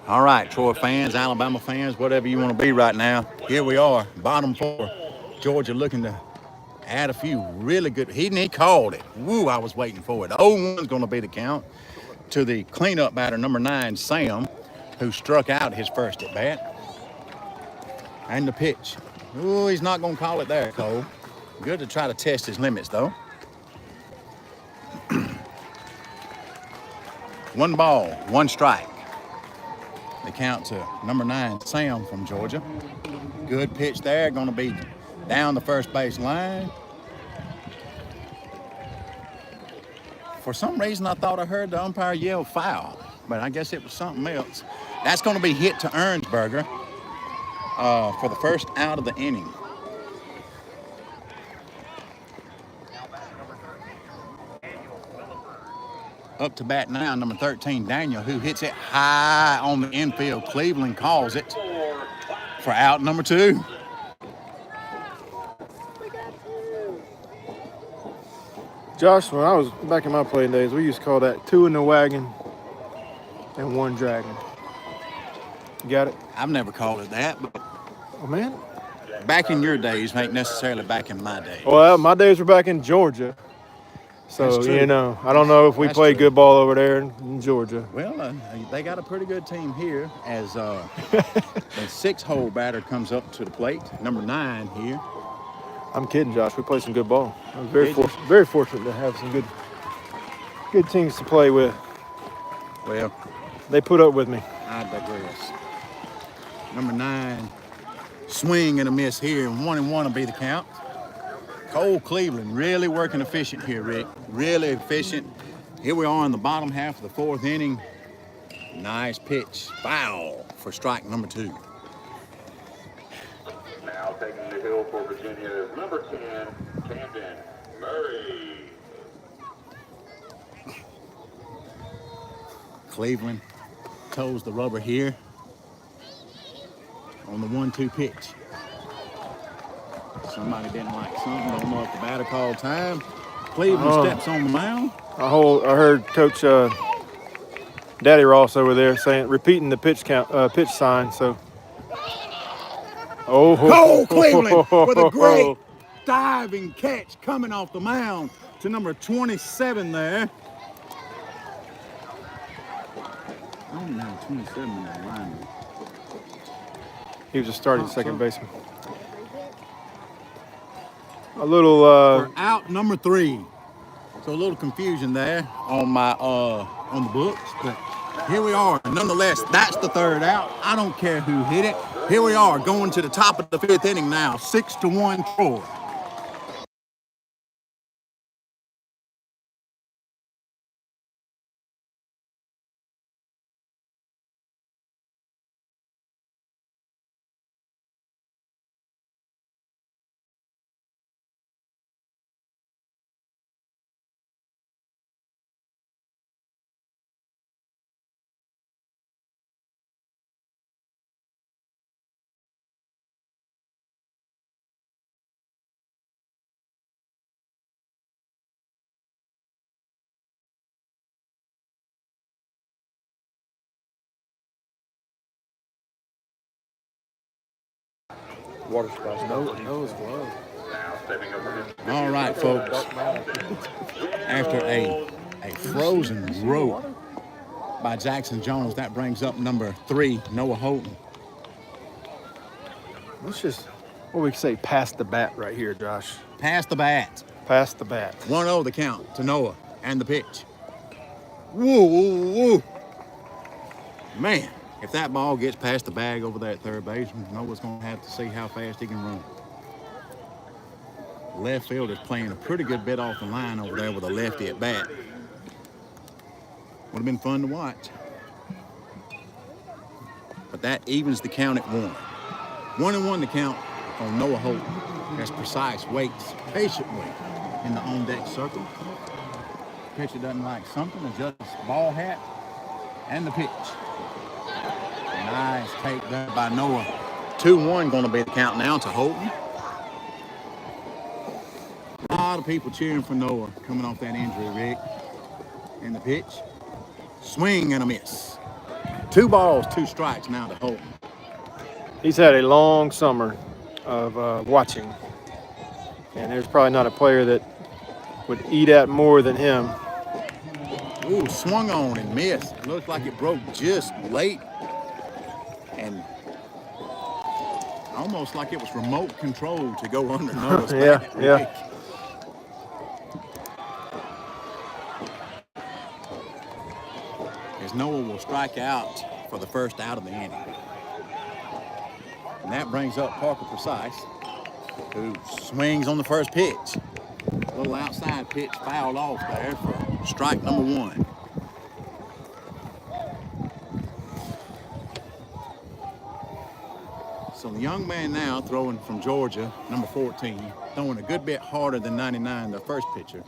All right, Troy fans, Alabama fans, whatever you want to be right now, here we are, bottom 4. Georgia looking to add a few really good. He called it. Woo, I was waiting for it. 0-1's going to be the count to the cleanup batter, number 9, Sam, who struck out his first at bat. And the pitch. Ooh, he's not going to call it there, Cole. Good to try to test his limits, though. 1 ball, 1 strike. The count to number 9, Sam from Georgia. Good pitch there, going to be down the first base line. For some reason, I thought I heard the umpire yell foul, but I guess it was something else. That's going to be hit to Ernsberger for the first out of the inning. Up to bat now, number 13, Daniel, who hits it high on the infield. Cleveland calls it for out number 2.
Josh, when I was back in my playing days, we used to call that 2 in the wagon and 1 dragon. You got it?
I've never called it that, but
Oh, man.
back in your days ain't necessarily back in my day.
Well, my days were back in Georgia. So,
That's true.
you know, I don't know if we
That's
played
true.
good ball over there in Georgia.
Well, they got a pretty good team here as the 6-hole batter comes up to the plate, number 9 here.
I'm kidding, Josh. We played some good ball. I was
Did you?
very fortunate to have some good teams to play with.
Well,
They put up with me.
I digress. Number 9, swing and a miss here, and 1-1 will be the count. Cole Cleveland really working efficient here, Rick. Really efficient. Here we are in the bottom half of the 4th inning. Nice pitch. Foul for strike number 2.
Now taking the hill for Virginia is number 10, Camden Murray.
Cleveland toes the rubber here on the 1-2 pitch. Somebody didn't like something. Don't know if the batter called time. Cleveland steps on the mound.
I heard Coach Daddy Ross over there repeating the pitch sign. So,
Cole Cleveland with a great diving catch coming off the mound to number 27 there. I don't know, 27 in that line.
He was a starting second baseman. A little
For out number 3. So a little confusion there on my on the books, but here we are. Nonetheless, that's the 3rd out. I don't care who hit it. Here we are going to the top of the 5th inning now. 6-1 Troy.
water splash. No, it's glove.
Now stepping up for his
All right, folks. After a frozen rope by Jackson Jones, that brings up number 3, Noah Holton.
Let's just, what we say, pass the bat right here, Josh.
Pass the bat.
Pass the bat.
1-0 the count to Noah and the pitch. Woo, woo, woo. Man, if that ball gets past the bag over there at third base, Noah's going to have to see how fast he can run. Left fielder's playing a pretty good bit off the line over there with a lefty at bat. Would have been fun to watch. But that evens the count at 1. 1-1 the count on Noah Holton. As Precise waits patiently in the on-deck circle. Pitcher doesn't like something, adjusts ball hat, and the pitch. Nice take there by Noah. 2-1 going to be the count now to Holton. A lot of people cheering for Noah coming off that injury, Rick. And the pitch. Swing and a miss. 2 balls, 2 strikes now to Holton.
He's had a long summer of watching, and there's probably not a player that would eat at more than him.
Ooh, swung on and missed. Looked like it broke just late, and almost like it was remote control to go under Noah's
Yeah,
bat.
yeah.
As Noah will strike out for the first out of the inning. And that brings up Parker Precise, who swings on the first pitch. A little outside pitch fouled off there for strike number 1. So the young man now throwing from Georgia, number 14, throwing a good bit harder than 99, the first pitcher.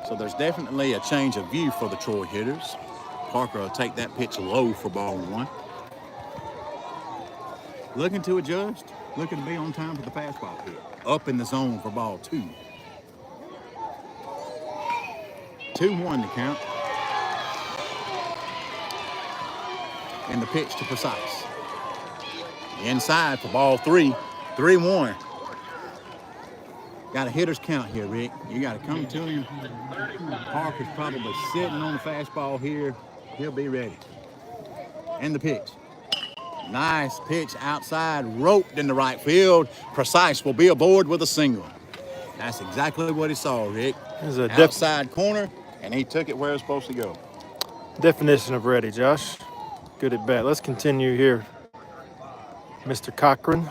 So there's definitely a change of view for the Troy hitters. Parker will take that pitch low for ball 1. Looking to adjust, looking to be on time for the fastball hit. Up in the zone for ball 2. 2-1 to count. And the pitch to Precise. Inside for ball 3. 3-1. Got a hitter's count here, Rick. You got to come to him. Parker's probably sitting on the fastball here. He'll be ready. And the pitch. Nice pitch outside, roped into right field. Precise will be aboard with a single. That's exactly what he saw, Rick.
There's a
Outside corner, and he took it where it was supposed to go.
definition of ready, Josh. Good at bat. Let's continue here, Mr. Cochran.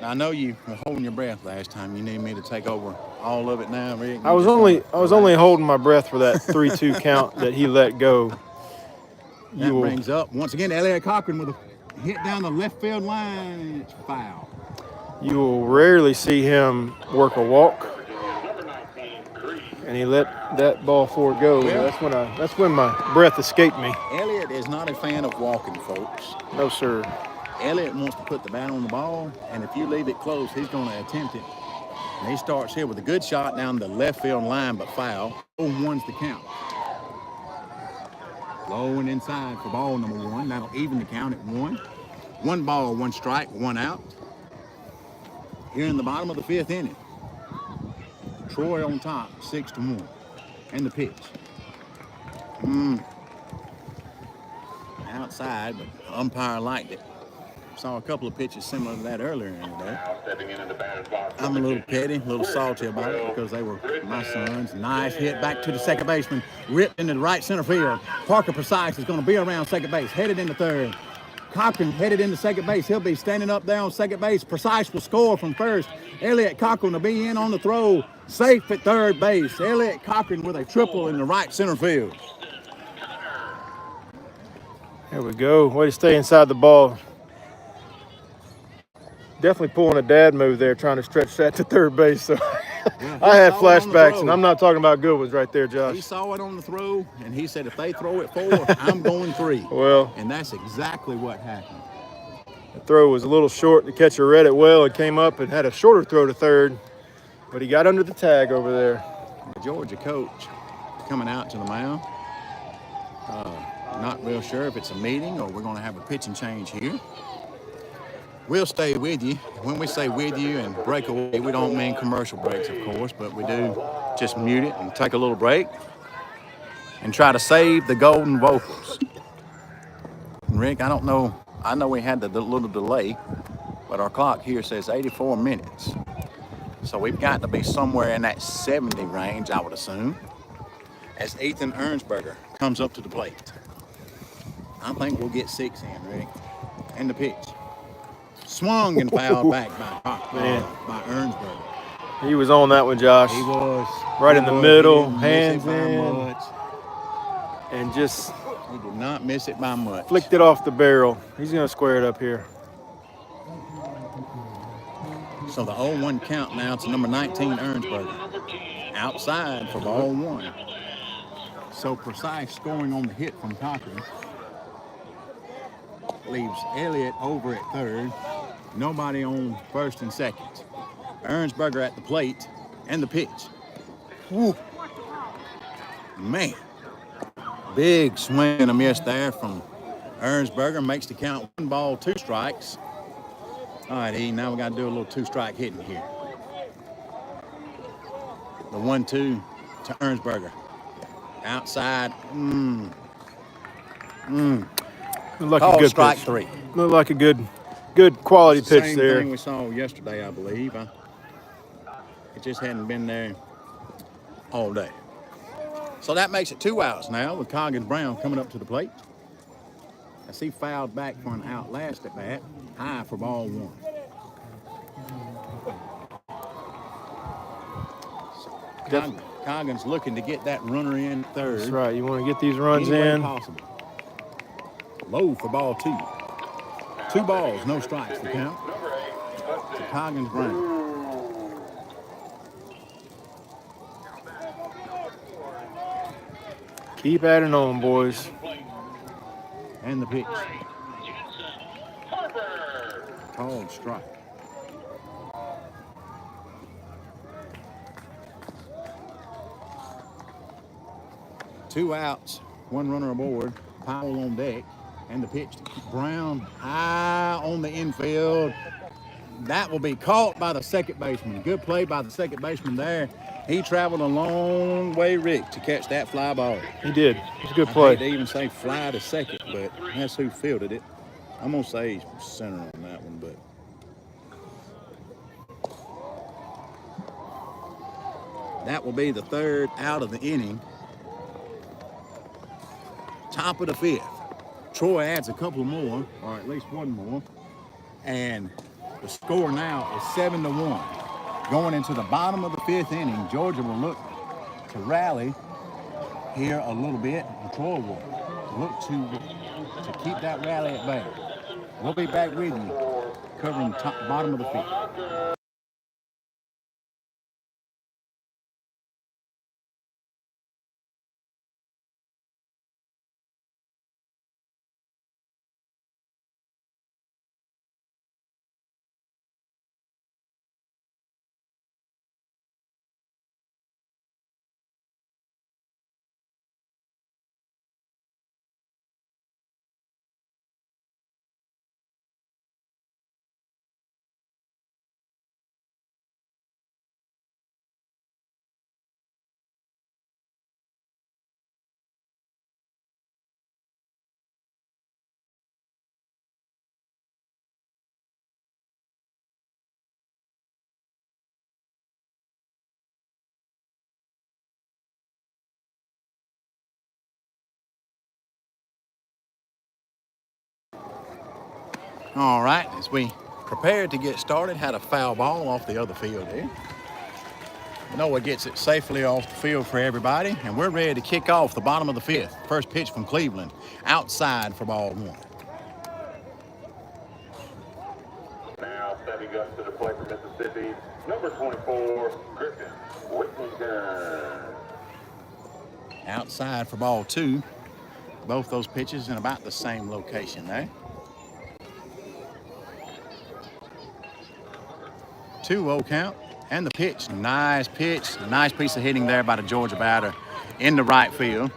Now, I know you were holding your breath last time. You need me to take over all of it now, Rick.
I was only holding my breath for that 3-2 count that he let go.
That brings up, once again, Elliot Cochran with a hit down the left field line. It's foul.
You will rarely see him work a walk, and he let that ball forward go.
Yeah.
That's when my breath escaped me.
Elliot is not a fan of walking, folks.
No, sir.
Elliot wants to put the bat on the ball, and if you leave it close, he's going to attempt it. And he starts here with a good shot down the left field line, but foul. 0-1's the count. Low and inside for ball number 1. That'll even the count at 1. 1 ball, 1 strike, 1 out. Here in the bottom of the 5th inning. Troy on top, 6-1. And the pitch. Outside, but umpire liked it. Saw a couple of pitches similar to that earlier in the day. I'm a little petty, a little salty about it because they were my sons. Nice hit back to the second baseman, ripped into the right center field. Parker Precise is going to be around second base, headed into third. Cochran headed into second base. He'll be standing up there on second base. Precise will score from first. Elliot Cochran will be in on the throw, safe at third base. Elliot Cochran with a triple in the right center field.
There we go. Way to stay inside the ball. Definitely pulling a dad move there, trying to stretch that to third base. So I had flashbacks, and I'm not talking about good ones right there,
He
Josh.
saw it on the throw, and he said, if they throw it 4, I'm going 3.
Well,
And that's exactly what happened.
the throw was a little short. The catcher read it well and came up and had a shorter throw to third, but he got under the tag over there.
The Georgia coach coming out to the mound. Not real sure if it's a meeting or we're going to have a pitching change here. We'll stay with you. When we say with you and break away, we don't mean commercial breaks, of course, but we do just mute it and take a little break and try to save the golden vocals. And Rick, I don't know. I know we had the little delay, but our clock here says 84 minutes. So we've got to be somewhere in that 70 range, I would assume, as Ethan Ernsberger comes up to the plate. I think we'll get 6 in, Rick. And the pitch. Swung and fouled back by Ernsberger.
He was on that one, Josh.
He was.
Right in the middle,
He
hands
didn't miss it by
in.
much.
And just
He did not miss it by much.
flicked it off the barrel. He's going to square it up here.
So the 0-1 count now to number 19, Ernsberger. Outside for ball 1. So Precise scoring on the hit from Cochran. Leaves Elliott over at third. Nobody on first and second. Ernsberger at the plate and the pitch. Woo. Man. Big swing and a miss there from Ernsberger. Makes the count 1 ball, 2 strikes. All right, E, now we got to do a little 2-strike hitting here. The 1-2 to Ernsberger. Outside.
Looked like a
Called
good
strike
pitch.
3.
Looked like a good quality pitch
Same
there.
thing we saw yesterday, I believe. It just hadn't been there all day. So that makes it 2 outs now with Coggins Brown coming up to the plate. As he fouled back for an out last at bat, high for ball 1. Coggins looking to get that runner in third.
That's right. You want to get these runs
Any way
in.
possible. Low for ball 2. 2 balls, no strikes to count. To Coggins Brown.
Keep adding on, boys.
And the pitch. Called strike. Two outs, 1 runner aboard. Powell on deck. And the pitch to Brown high on the infield. That will be caught by the second baseman. Good play by the second baseman there. He traveled a long way, Rick, to catch that fly ball.
He did. It was a good
I
play.
hate to even say fly to second, but that's who fielded it. I'm going to say he's center on that one, but. That will be the 3rd out of the inning. Top of the 5th. Troy adds a couple more, or at least 1 more. And the score now is 7-1. Going into the bottom of the 5th inning, Georgia will look to rally here a little bit, and Troy will look to keep that rally at bay. We'll be back with you covering the bottom of the 5th. All right, as we prepared to get started, had a foul ball off the other field there. Noah gets it safely off the field for everybody, and we're ready to kick off the bottom of the 5th. First pitch from Cleveland, outside for ball 1.
Now stepping up to the plate for Mississippi, number 24, Griffin Whittington.
Outside for ball 2. Both those pitches in about the same location there. 2-0 count, and the pitch. Nice pitch. Nice piece of hitting there by the Georgia batter into right field.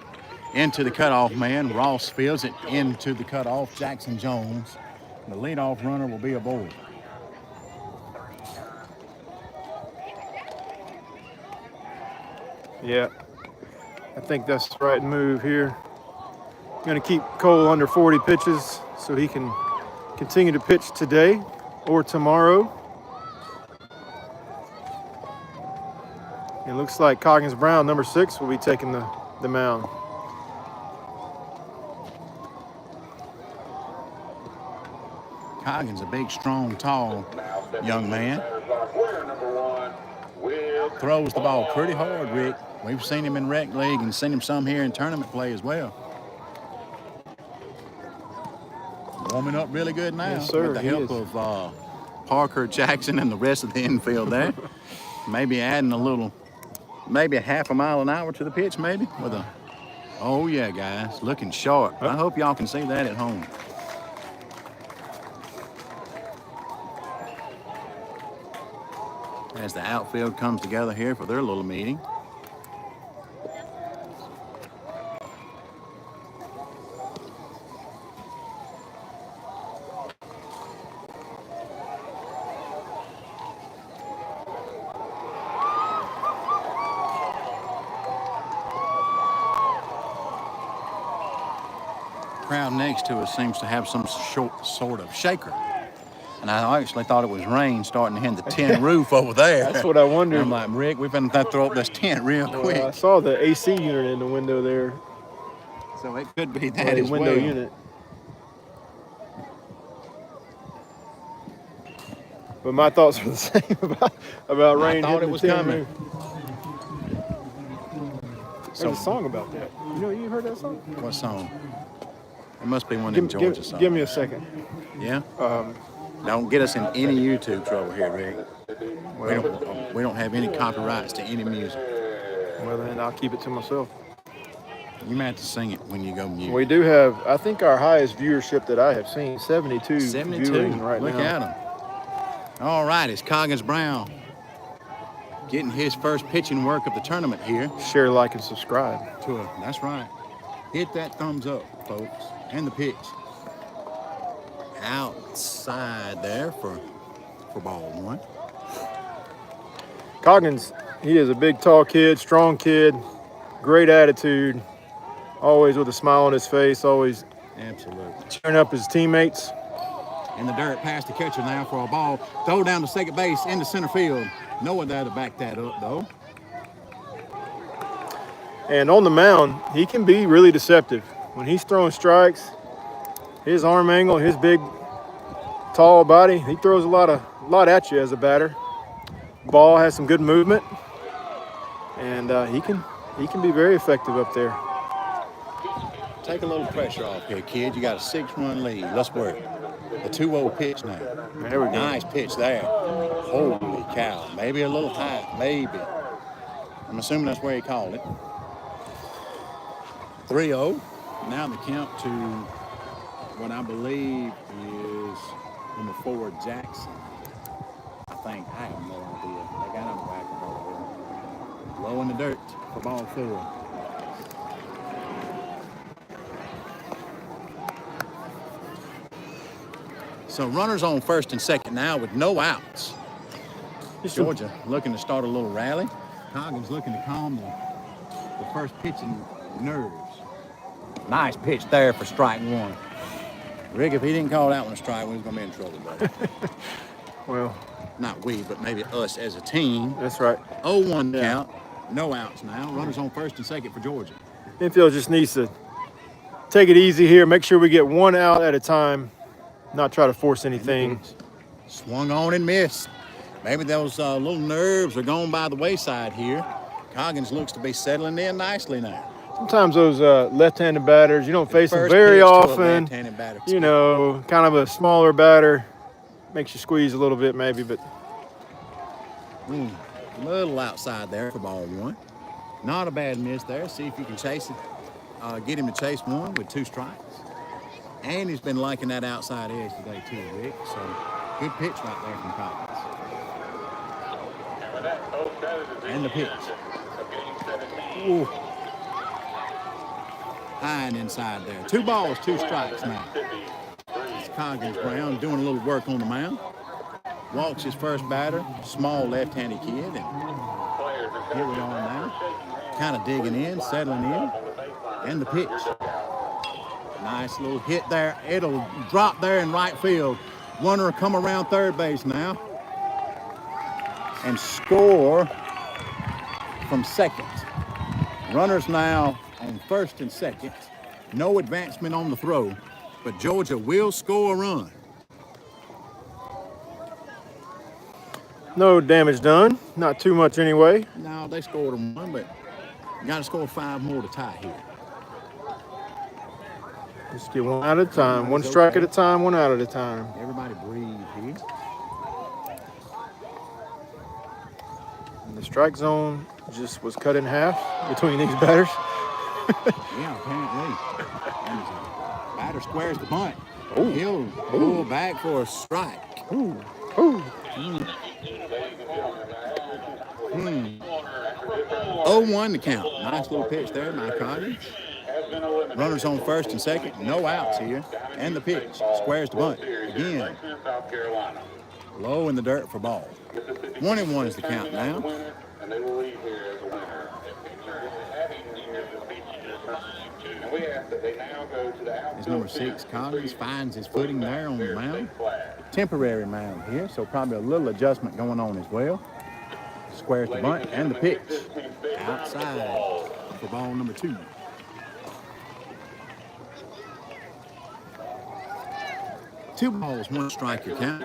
Into the cutoff man. Ross fields it into the cutoff. Jackson Jones. The leadoff runner will be aboard.
Yeah, I think that's the right move here. Going to keep Cole under 40 pitches so he can continue to pitch today or tomorrow. It looks like Coggins Brown, number 6, will be taking the mound.
Coggins, a big, strong, tall young man. Throws the ball pretty hard, Rick. We've seen him in rec league and seen him some here in tournament play as well. Warming up really good now.
Yes, sir,
with the
he
help
is.
of Parker Jackson and the rest of the infield there. Maybe adding a little, maybe a half a mile an hour to the pitch, maybe with a. Oh yeah, guys, looking sharp. I hope y'all can see that at home. As the outfield comes together here for their little meeting. crowd next to us seems to have some sort of shaker. And I actually thought it was rain starting to hit the tin roof over there.
That's what I wondered.
And I'm like, Rick, we've been to throw up this tent real quick.
I saw the AC unit in the window there.
So it could be that as
window
well.
unit. But my thoughts were the same about rain.
I thought it was coming.
There's a song about that. You heard that song?
What song? It must be one of them Georgia songs.
Give me a second.
Yeah? Don't get us in any YouTube trouble here, Rick. We don't have any copyrights to any music.
Well, then I'll keep it to myself.
You might have to sing it when you go mute.
We do have, I think, our highest viewership that I have seen, 72 viewing right
Look
now.
at him. All right, it's Coggins Brown getting his first pitching work of the tournament here.
Share, like, and subscribe.
That's right. Hit that thumbs up, folks. And the pitch. Outside there for ball one.
Coggins, he is a big, tall kid, strong kid, great attitude, always with a smile on his face, always
Absolutely.
cheering up his teammates.
In the dirt, past the catcher now for a ball. Throw down to second base, into center field. Noah there to back that up, though.
And on the mound, he can be really deceptive. When he's throwing strikes, his arm angle, his big, tall body, he throws a lot at you as a batter. Ball has some good movement, and he can be very effective up there.
Take a little pressure off here, kid. You got a 6-run lead. Let's work. The 2-0 pitch now.
There we go.
Nice pitch there. Holy cow. Maybe a little high. Maybe. I'm assuming that's where he called it. 3-0. Now the count to what I believe is number 4, Jackson. I think. I have no idea. They got him back over. Low in the dirt for ball 4. So runners on first and second now with no outs. Georgia looking to start a little rally. Coggins looking to calm the first pitching nerves. Nice pitch there for strike 1. Rick, if he didn't call that one a strike, we was going to be in trouble, buddy.
Well,
not we, but maybe us as a team.
that's right.
0-1 count. No outs now. Runners on first and second for Georgia.
Infield just needs to take it easy here. Make sure we get one out at a time. Not try to force anything.
Swung on and missed. Maybe those little nerves are gone by the wayside here. Coggins looks to be settling in nicely now.
Sometimes those left-handed batters, you don't face them
First
very
pitch to a
often.
left-handed batter.
You know, kind of a smaller batter. Makes you squeeze a little bit maybe, but
A little outside there for ball 1. Not a bad miss there. See if you can chase it. Get him to chase 1 with 2 strikes. And he's been liking that outside edge today too, Rick. So good pitch right there from Coggins. And the pitch. Ooh. High and inside there. 2 balls, 2 strikes now. It's Coggins Brown doing a little work on the mound. Walks his first batter, small left-handed kid. And here we are now. Kind of digging in, settling in. And the pitch. Nice little hit there. It'll drop there in right field. Runner will come around third base now and score from second. Runners now on first and second. No advancement on the throw, but Georgia will score a run.
no damage done. Not too much anyway.
No, they scored a run, but you got to score 5 more to tie here.
Just get one out at a time. One strike at a time, one out at a time.
Everybody breathe here.
And the strike zone just was cut in half between these batters.
Yeah, apparently. And the batter squares the bunt.
Ooh.
He'll pull back for a strike.
Ooh, ooh.
0-1 to count. Nice little pitch there by Coggins. Runners on first and second. No outs here. And the pitch. Squares the bunt. Again. Low in the dirt for ball. 1-1 is the count now.
we ask that they now go to the
As number 6, Coggins, finds his footing there on the mound. Temporary mound here, so probably a little adjustment going on as well. Squares the bunt and the pitch. Outside for ball number 2. Two balls, one strike your count.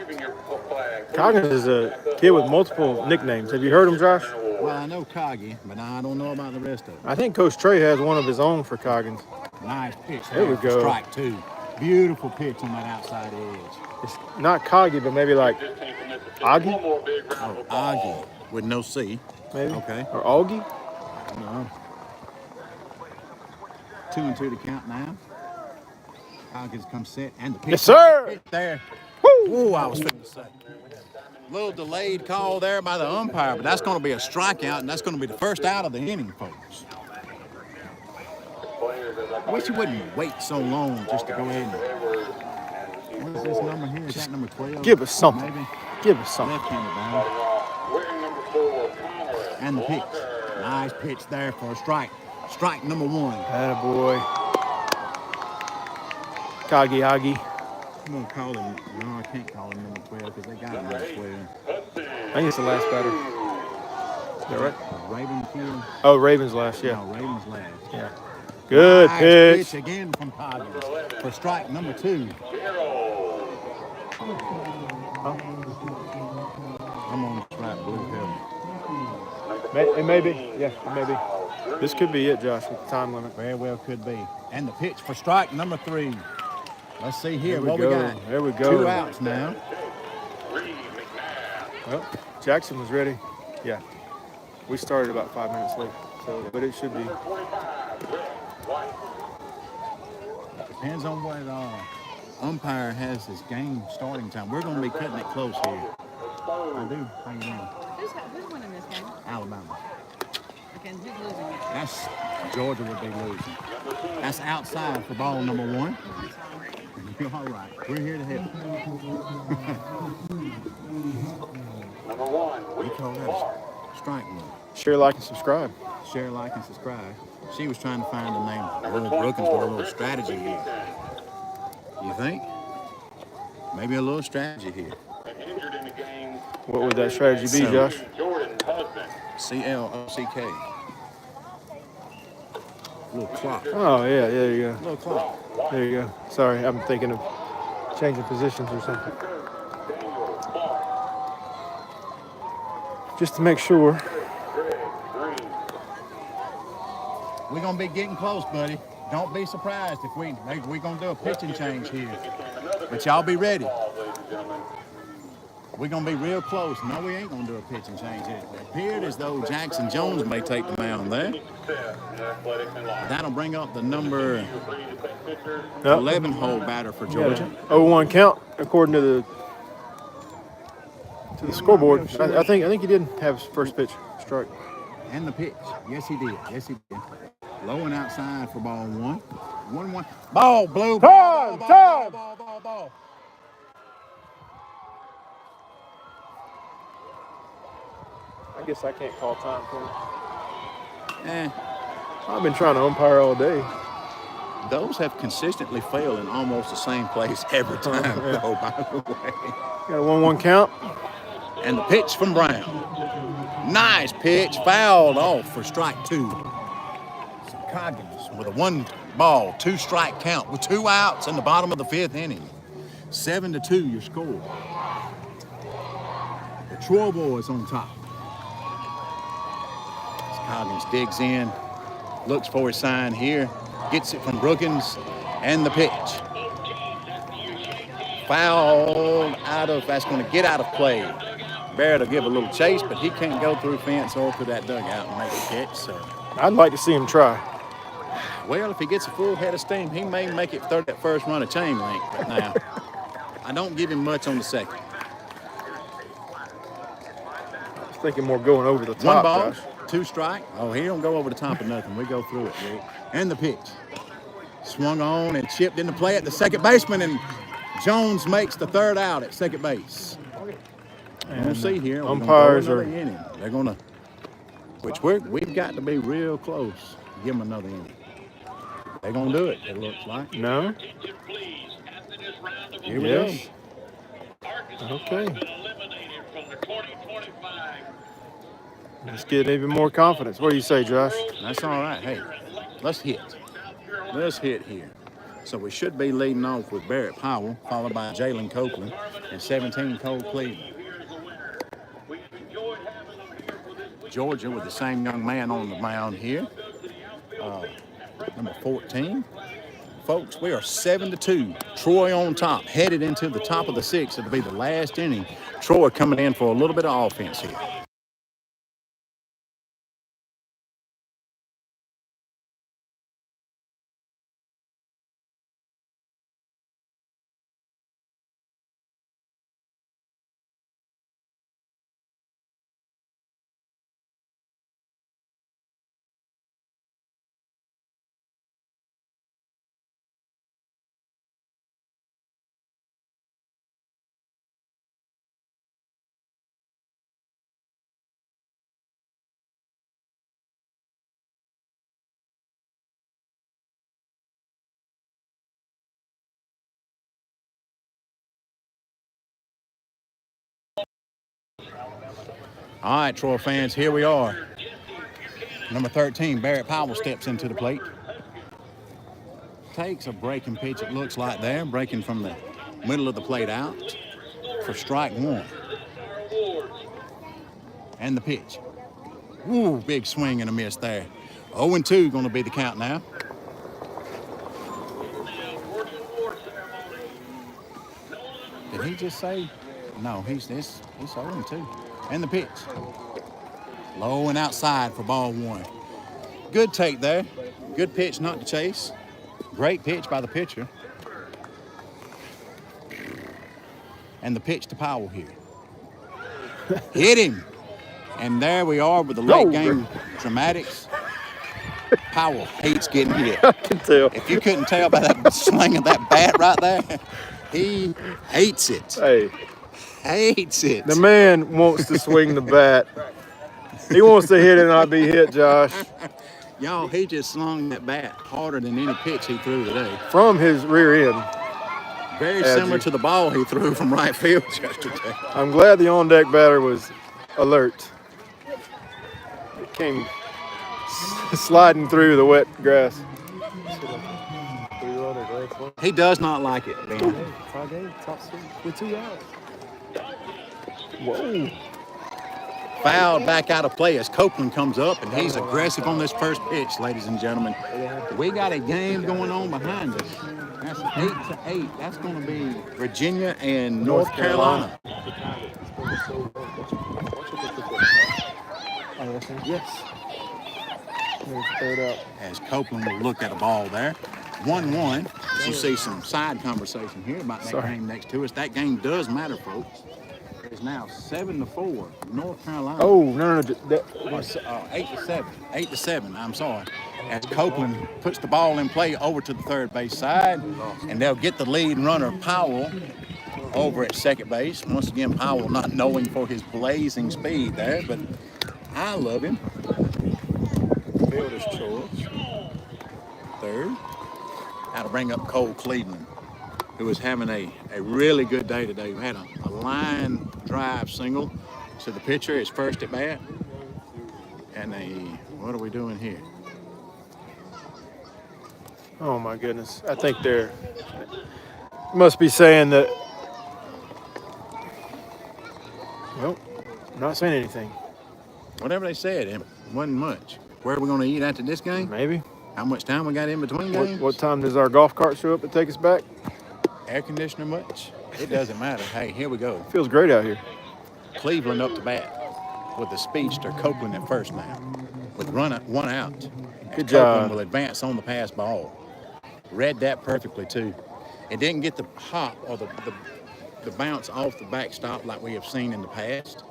Coggins is a kid with multiple nicknames. Have you heard him, Josh?
Well, I know Coggy, but I don't know about the rest of them.
I think Coach Trey has one of his own for Coggins.
Nice pitch.
There we go.
Strike 2. Beautiful pitch on that outside edge.
It's not Coggy, but maybe like Augie,
Oh, Augie with no C.
maybe.
Okay.
Or Augie.
No. 2-2 to count now. Coggins comes set and the pitch.
Yes, sir.
Pitch there.
Woo!
Ooh, I was fitting to say. Little delayed call there by the umpire, but that's going to be a strikeout, and that's going to be the first out of the inning, folks. I wish you wouldn't wait so long just to go ahead and... What is this number here? Is that number 12?
Give us something.
Maybe.
Give us something.
Left-handed down. And the pitch. Nice pitch there for a strike. Strike number 1.
Attaboy. Coggy Augie.
I'm going to call him... No, I can't call him number 12 because they got him number 12.
I think it's the last batter. Is that right?
Raven Kill.
Oh, Ravens last, yeah.
No, Ravens last.
Yeah. Good
Nice
pitch.
again from Coggins for strike number 2. I'm on the strike blue hill.
It may be. Yeah, it may be. This could be it, Josh, with the time limit.
Very well could be. And the pitch for strike number 3. Let's see here
There
what
we
we
go.
got.
There we go.
2 outs now.
Well, Jackson was ready. Yeah. We started about 5 minutes late, so but it should be.
Depends on what umpire has his game starting time. We're going to be cutting it close here. I do. How you doing?
Who's winning this game?
Alabama.
Okay, and who's losing it?
That's Georgia would be losing. That's outside for ball number 1. You're all right. We're here to help.
Number 1.
We call that a strike one.
Share, like, and subscribe.
Share, like, and subscribe. She was trying to find a name. Little Brookins for a little strategy here. You think? Maybe a little strategy here.
Injured in the game.
What would that strategy be, Josh?
Jordan Husband.
CLOCK. Little clock.
Oh, yeah, there you go.
Little clock.
There you go. Sorry, I'm thinking of changing positions or something. Just to make sure.
We're going to be getting close, buddy. Don't be surprised if we're going to do a pitching change here. But y'all be ready. We're going to be real close. No, we ain't going to do a pitching change. It appeared as though Jackson Jones may take the mound there. That'll bring up the number 11 hole batter for Georgia.
0-1 count according to the scoreboard. I think he did have his first pitch strike.
And the pitch. Yes, he did. Yes, he did. Low and outside for ball 1. 1-1. Ball, blue.
Time!
Ball.
I guess I can't call time for it.
Eh,
I've been trying to umpire all day.
those have consistently failed in almost the same place every time,
Yeah.
though, by the way.
Got a 1-1 count.
And the pitch from Brown. Nice pitch, fouled off for strike 2. So Coggins with a 1 ball, 2 strike count with 2 outs in the bottom of the 5th inning. 7-2 your score. The Troy boys on top. As Coggins digs in, looks for his sign here, gets it from Brookins, and the pitch. Fouled out of, that's going to get out of play. Barrett will give a little chase, but he can't go through fence or through that dugout and make a catch. So,
I'd like to see him try.
well, if he gets a full head of steam, he may make it through that first run of chain link. But now, I don't give him much on the second.
I was thinking more going over the top,
1 ball,
Josh.
2 strike. Oh, he don't go over the top of nothing. We go through it, Rick. And the pitch. Swung on and chipped into play at the second baseman, and Jones makes the 3rd out at second base. And we'll see here. We're
Umpires
gonna go
are.
another inning. They're going to, which we've got to be real close. Give them another inning. They're going to do it, it looks like.
No.
Here we
Yes.
go.
Okay. Let's get even more confidence. What do you say, Josh?
That's all right. Hey, let's hit. Let's hit here. So we should be leading off with Barrett Powell, followed by Jalen Copeland, and 17 Cole Cleveland. Georgia with the same young man on the mound here, number 14. Folks, we are 7-2. Troy on top, headed into the top of the sixth. It'll be the last inning. Troy coming in for a little bit of offense here. All right, Troy fans, here we are. Number 13, Barrett Powell steps into the plate. Takes a breaking pitch, it looks like there, breaking from the middle of the plate out for strike one. And the pitch. Ooh, big swing and a miss there. 0-2 going to be the count now. Did he just say? No, he's 0-2. And the pitch. Low and outside for ball one. Good take there. Good pitch not to chase. Great pitch by the pitcher. And the pitch to Powell here. Hit him. And there we are with the late game dramatics. Powell hates getting hit.
I can tell.
If you couldn't tell by that swing of that bat right there, he hates it.
Hey,
Hates it.
the man wants to swing the bat. He wants to hit it and not be hit, Josh.
Y'all, he just slung that bat harder than any pitch he threw today.
From his rear end.
Very similar to the ball he threw from right field yesterday.
I'm glad the on-deck batter was alert. It came sliding through the wet grass.
He does not like it, Ben.
With 2 outs. Whoa.
Fouled back out of play as Copeland comes up, and he's aggressive on this first pitch, ladies and gentlemen. We got a game going on behind us. That's 8-8. That's going to be Virginia and North Carolina.
Yes. Third out.
As Copeland will look at a ball there. 1-1. You see some side conversation here about that game next to us. That game does matter, folks. It's now 7-4, North Carolina.
Oh, no.
8-7. 8-7. I'm sorry. As Copeland puts the ball in play over to the third base side, and they'll get the lead runner Powell over at second base. Once again, Powell not knowing for his blazing speed there, but I love him. Fielder's choice. Third. How to bring up Cole Cleveland, who is having a really good day today. We had a line drive single to the pitcher, his first at bat. And what are we doing here?
Oh, my goodness. I think they're must be saying that. Well, I'm not saying anything.
Whatever they said, it wasn't much. Where are we going to eat after this game?
Maybe.
How much time we got in between games?
What time does our golf cart show up to take us back?
Air conditioner much? It doesn't matter. Hey, here we go.
Feels great out here.
Cleveland up to bat with the speedster Copeland at first now, with one out.
Good
Copeland
job.
will advance on the pass ball. Read that perfectly too. It didn't get the hop or the bounce off the backstop like we have seen in the past.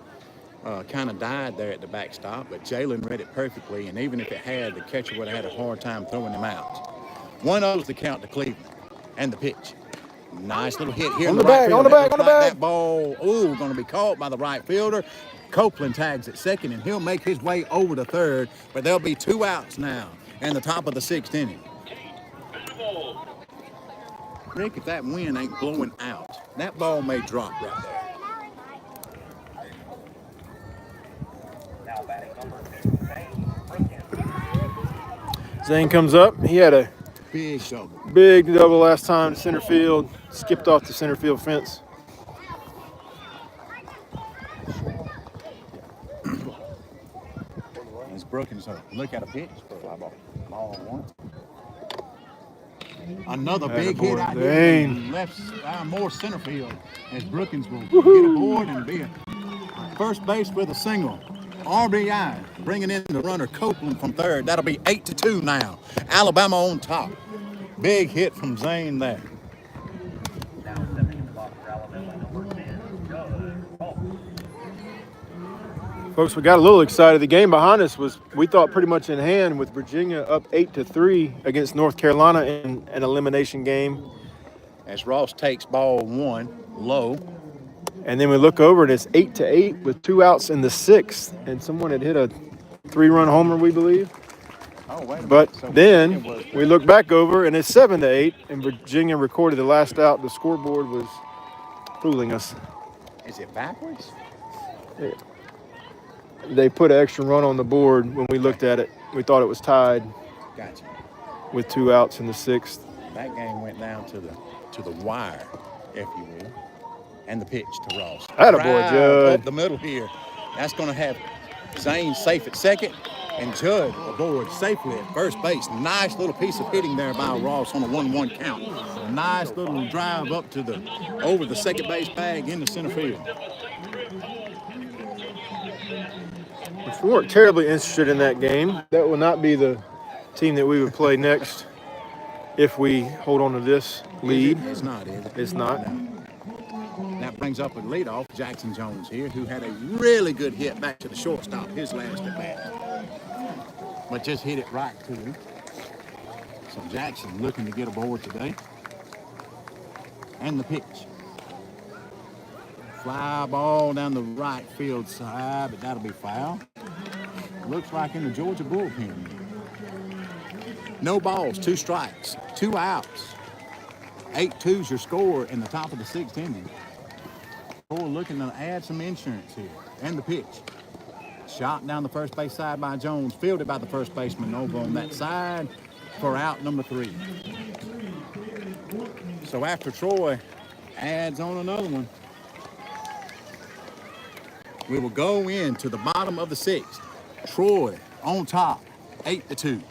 Kind of died there at the backstop, but Jalen read it perfectly, and even if it had, the catcher would have had a hard time throwing him out. 1-0 the count to Cleveland, and the pitch. Nice little hit here
On
in
the
right
bag,
field.
on the
That
bag,
looks
on the
like
bag.
That ball, going to be caught by the right fielder. Copeland tags at second, and he'll make his way over to third, but there'll be 2 outs now in the top of the 6th inning. Rick, if that wind ain't blowing out, that ball may drop right there.
Zane comes up. He had a
Big double.
big double last time to center field. Skipped off the center field fence.
It's Brookins. Look at a pitch for a fly ball. Ball one. Another big hit out here
Zane.
in left more center field as Brookins will get aboard and be a first base with a single. RBI, bringing in the runner Copeland from third. That'll be 8-2 now. Alabama on top. Big hit from Zane there.
Folks, we got a little excited. The game behind us was, we thought, pretty much in hand with Virginia up 8-3 against North Carolina in an elimination game.
As Ross takes ball one low.
And then we look over and it's 8-8 with 2 outs in the 6th. And someone had hit a 3-run homer, we believe.
Oh, wait a minute.
But
So
then
it was-
we look back over and it's 7-8 and Virginia recorded the last out. The scoreboard was fooling us.
Is it backwards?
They put an extra run on the board when we looked at it. We thought it was tied
Gotcha.
with 2 outs in the 6th.
That game went down to the wire, if you will, and the pitch to Ross.
Attaboy,
Drive
Judd.
up the middle here. That's going to have Zane safe at second and Judd aboard safely at first base. Nice little piece of hitting there by Ross on a 1-1 count. A nice little drive up to over the second base bag into center field.
If we weren't terribly interested in that game, that will not be the team that we would play next if we hold on to this lead.
It's not, is it?
It's not.
No. That brings up a leadoff, Jackson Jones here, who had a really good hit back to the shortstop, his last at bat. But just hit it right to him. So Jackson looking to get aboard today. And the pitch. Fly ball down the right field side, but that'll be foul. Looks like in the Georgia bullpen. No balls, 2 strikes, 2 outs. 8-2's your score in the top of the 6th inning. We're looking to add some insurance here. And the pitch. Shot down the first base side by Jones, fielded by the first baseman over on that side for out number 3. So after Troy adds on another one, we will go into the bottom of the 6th. Troy on top, 8-2.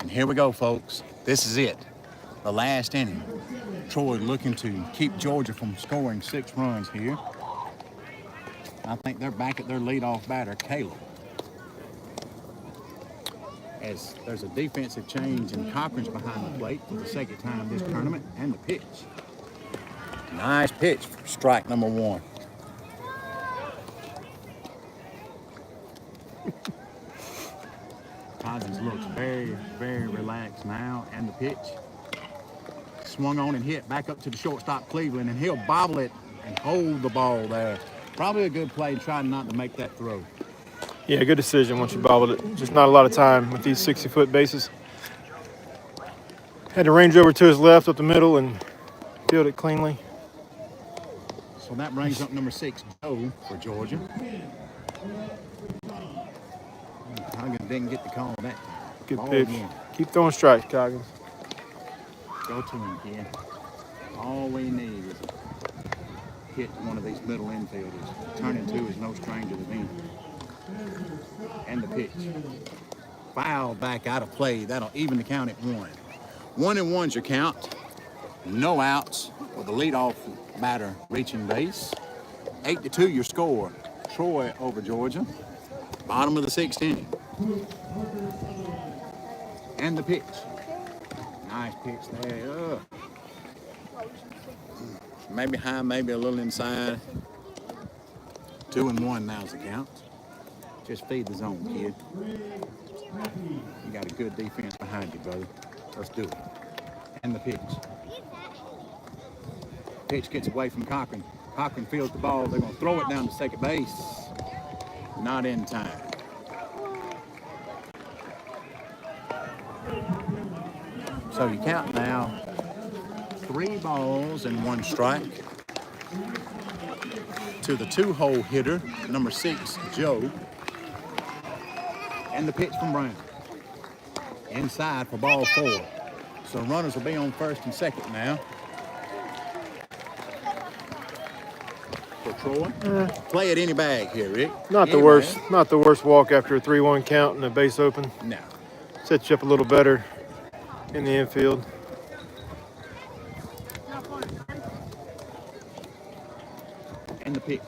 And here we go, folks. This is it. The last inning. Troy looking to keep Georgia from scoring 6 runs here. I think they're back at their leadoff batter, Caleb. As there's a defensive change and Cochran's behind the plate for the second time this tournament, and the pitch. Nice pitch for strike number 1. Cousins looks very, very relaxed now, and the pitch. Swung on and hit back up to the shortstop Cleveland, and he'll bobble it and hold the ball there. Probably a good play, trying not to make that throw.
Yeah, good decision once you bobbled it. Just not a lot of time with these 60-foot bases. Had to range over to his left up the middle and field it cleanly.
So that brings up number 6, Joe, for Georgia. Coggins didn't get the call that time.
Good
Ball
pitch.
again.
Keep throwing strikes, Coggins.
Go to him, kid. All we need is hit one of these middle infielders. Turning two is no stranger to them. And the pitch. Foul back out of play. That'll even the count at 1. 1-1's your count. No outs with the leadoff batter reaching base. 8-2 your score. Troy over Georgia. Bottom of the 6th inning. And the pitch. Nice pitch there. Maybe high, maybe a little inside. 2-1 now's the count. Just feed the zone, kid. You got a good defense behind you, brother. Let's do it. And the pitch. Pitch gets away from Cochran. Cochran fields the ball. They're going to throw it down to second base. Not in time. So you count now 3 balls and 1 strike to the 2-hole hitter, number 6, Joe. And the pitch from Brown. Inside for ball 4. So runners will be on first and second now. For Troy. Play at any bag here, Rick.
Not the
Any
worst.
bag.
Not the worst walk after a 3-1 count and a base open.
No.
Sets you up a little better in the infield.
And the pitch.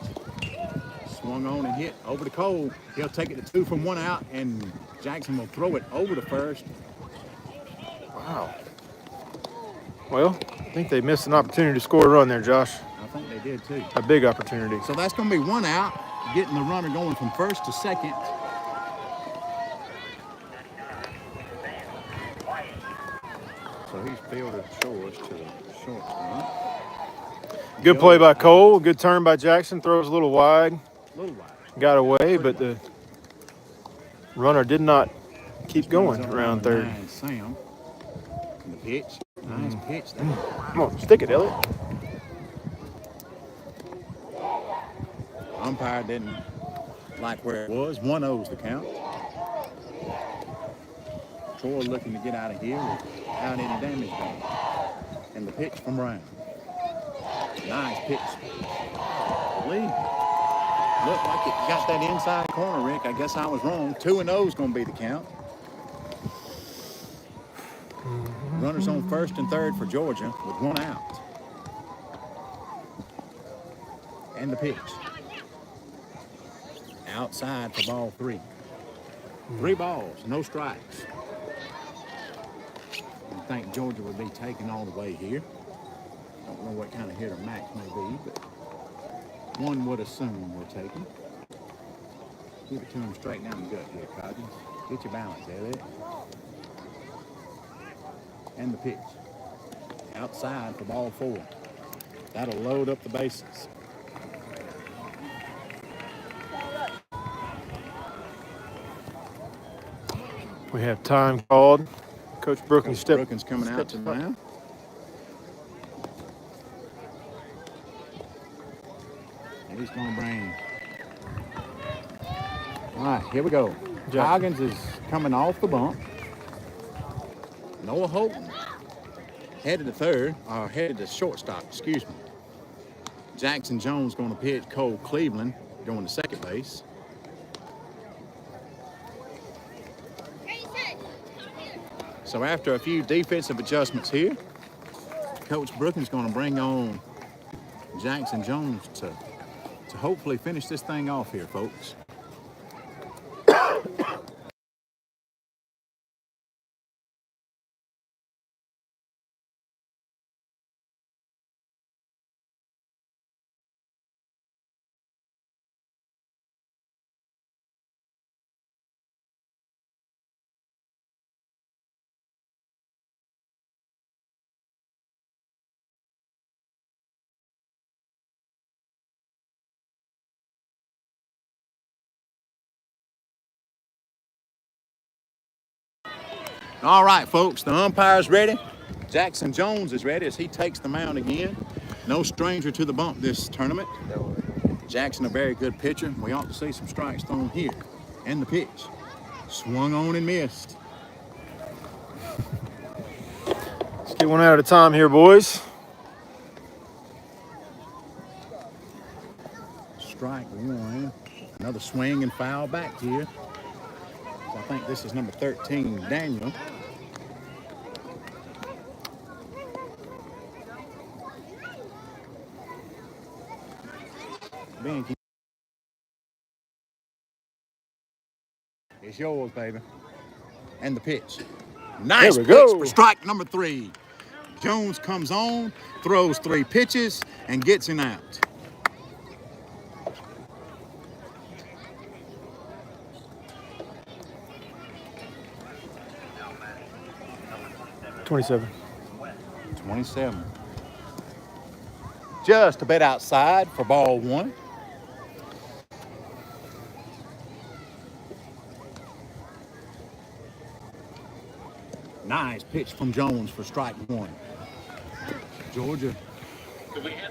Swung on and hit over to Cole. He'll take it to 2 from 1 out, and Jackson will throw it over to first.
Wow. Well, I think they missed an opportunity to score a run there, Josh.
I think they did too.
A big opportunity.
So that's going to be 1 out, getting the runner going from first to second. So he's fielded Shores to the short front.
Good play by Cole. Good turn by Jackson. Throws a little wide.
A little wide.
Got away, but the runner did not keep going around third.
Nine, Sam. And the pitch. Nice pitch there.
Come on, stick it, Elliot.
Umpire didn't like where it was. 1-0's the count. Troy looking to get out of here without any damage done. And the pitch from Brown. Nice pitch. Lee. Looked like it got that inside corner, Rick. I guess I was wrong. 2-0's going to be the count. Runners on first and third for Georgia with 1 out. And the pitch. Outside for ball 3. 3 balls, no strikes. I think Georgia would be taking all the way here. Don't know what kind of hitter Max may be, but one would assume they're taking. Give it to him straight down the gut here, Coggins. Get your balance, Elliot. And the pitch. Outside for ball 4. That'll load up the bases.
We have time called. Coach Brookins
Brookins coming out to now. And he's going to bring. All right, here we go. Coggins is coming off the bump. Noah Holton headed to third, or headed to shortstop, excuse me. Jackson Jones going to pitch. Cole Cleveland going to second base. So after a few defensive adjustments here, Coach Brookins going to bring on Jackson Jones to hopefully finish this thing off here, folks. All right, folks, the umpire's ready. Jackson Jones is ready as he takes the mound again. No stranger to the bump this tournament. Jackson, a very good pitcher. We ought to see some strikes thrown here. And the pitch. Swung on and missed.
Let's get one out at a time here, boys.
Strike one. Another swing and foul back here. So I think this is number 13, Daniel. Binky. It's yours, baby. And the pitch. Nice
There we
pitch
go.
for strike number 3. Jones comes on, throws 3 pitches, and gets him out.
$27.
27. Just a bit outside for ball 1. Nice pitch from Jones for strike 1. Georgia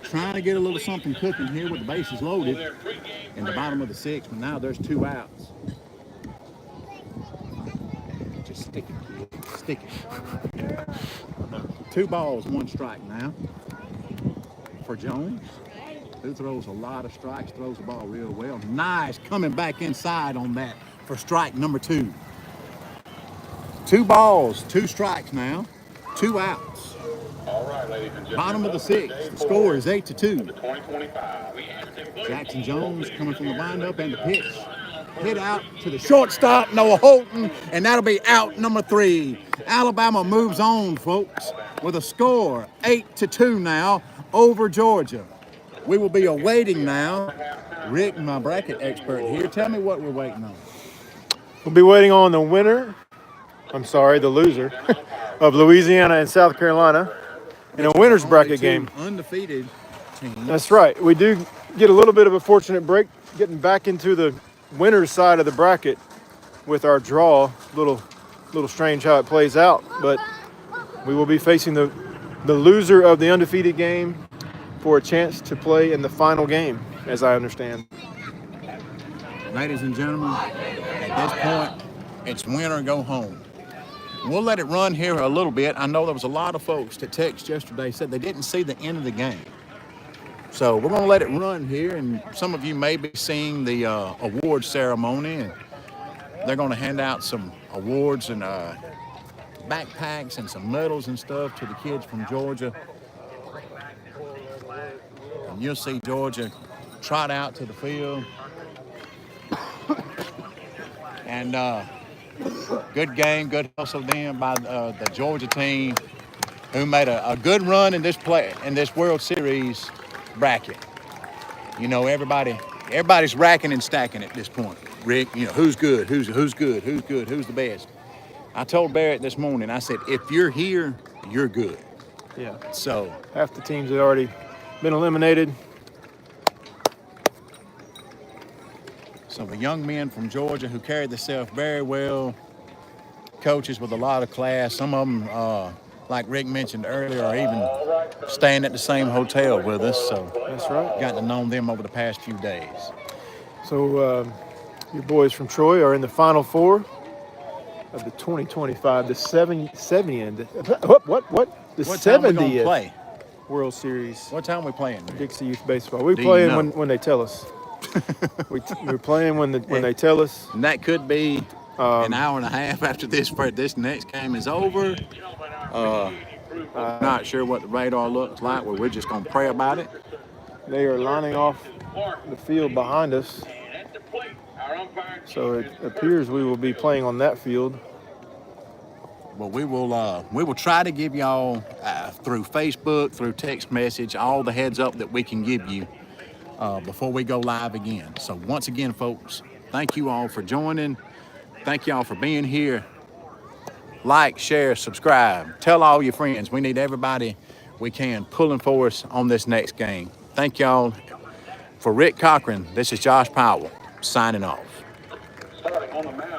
trying to get a little something cooking here with the bases loaded in the bottom of the 6th, but now there's 2 outs. Just stick it, kid. Stick it. 2 balls, 1 strike now for Jones, who throws a lot of strikes, throws the ball real well. Nice coming back inside on that for strike number 2. 2 balls, 2 strikes now, 2 outs.
All right, ladies and gentlemen.
Bottom of the 6th, the score is 8-2.
2025.
Jackson Jones coming from the windup and the pitch. Hit out to the shortstop, Noah Holton, and that'll be out number 3. Alabama moves on, folks, with a score 8-2 now over Georgia. We will be awaiting now. Rick, my bracket expert here, tell me what we're waiting on.
We'll be waiting on the loser of Louisiana and South Carolina in a winner's bracket game.
Undefeated teams.
That's right. We do get a little bit of a fortunate break getting back into the winner's side of the bracket with our draw. Little strange how it plays out, but we will be facing the loser of the undefeated game for a chance to play in the final game, as I understand.
Ladies and gentlemen, at this point, it's win or go home. We'll let it run here a little bit. I know there was a lot of folks that texted yesterday said they didn't see the end of the game. So we're going to let it run here, and some of you may be seeing the award ceremony, and they're going to hand out some awards and backpacks and some medals and stuff to the kids from Georgia. And you'll see Georgia trot out to the field. And good game, good hustle then by the Georgia team, who made a good run in this World Series bracket. You know, everybody's racking and stacking at this point. Rick, you know, who's good, who's good, who's the best. I told Barrett this morning, I said, if you're here, you're good.
Yeah.
So
Half the teams had already been eliminated.
So the young men from Georgia who carried themselves very well, coaches with a lot of class, some of them, like Rick mentioned earlier, are even staying at the same hotel with us. So
That's right.
got to know them over the past few days.
So your boys from Troy are in the Final Four of the 2025, the 70th. What? The
What time we gonna
70th
play?
World Series.
What time we playing? Rick?
Dixie Youth Baseball. We
Do
play
you know?
when they tell us. We're playing when they tell us.
And that could be an hour and a half after this next game is over. Not sure what the radar looks like. Well, we're just gonna pray about it.
They are lining off the field behind us. So it appears we will be playing on that field.
Well, we will try to give y'all through Facebook, through text message, all the heads up that we can give you before we go live again. So once again, folks, thank you all for joining. Thank y'all for being here. Like, share, subscribe. Tell all your friends. We need everybody we can pulling for us on this next game. Thank y'all. For Rick Cochran, this is Josh Powell signing off.
Starting on the mound.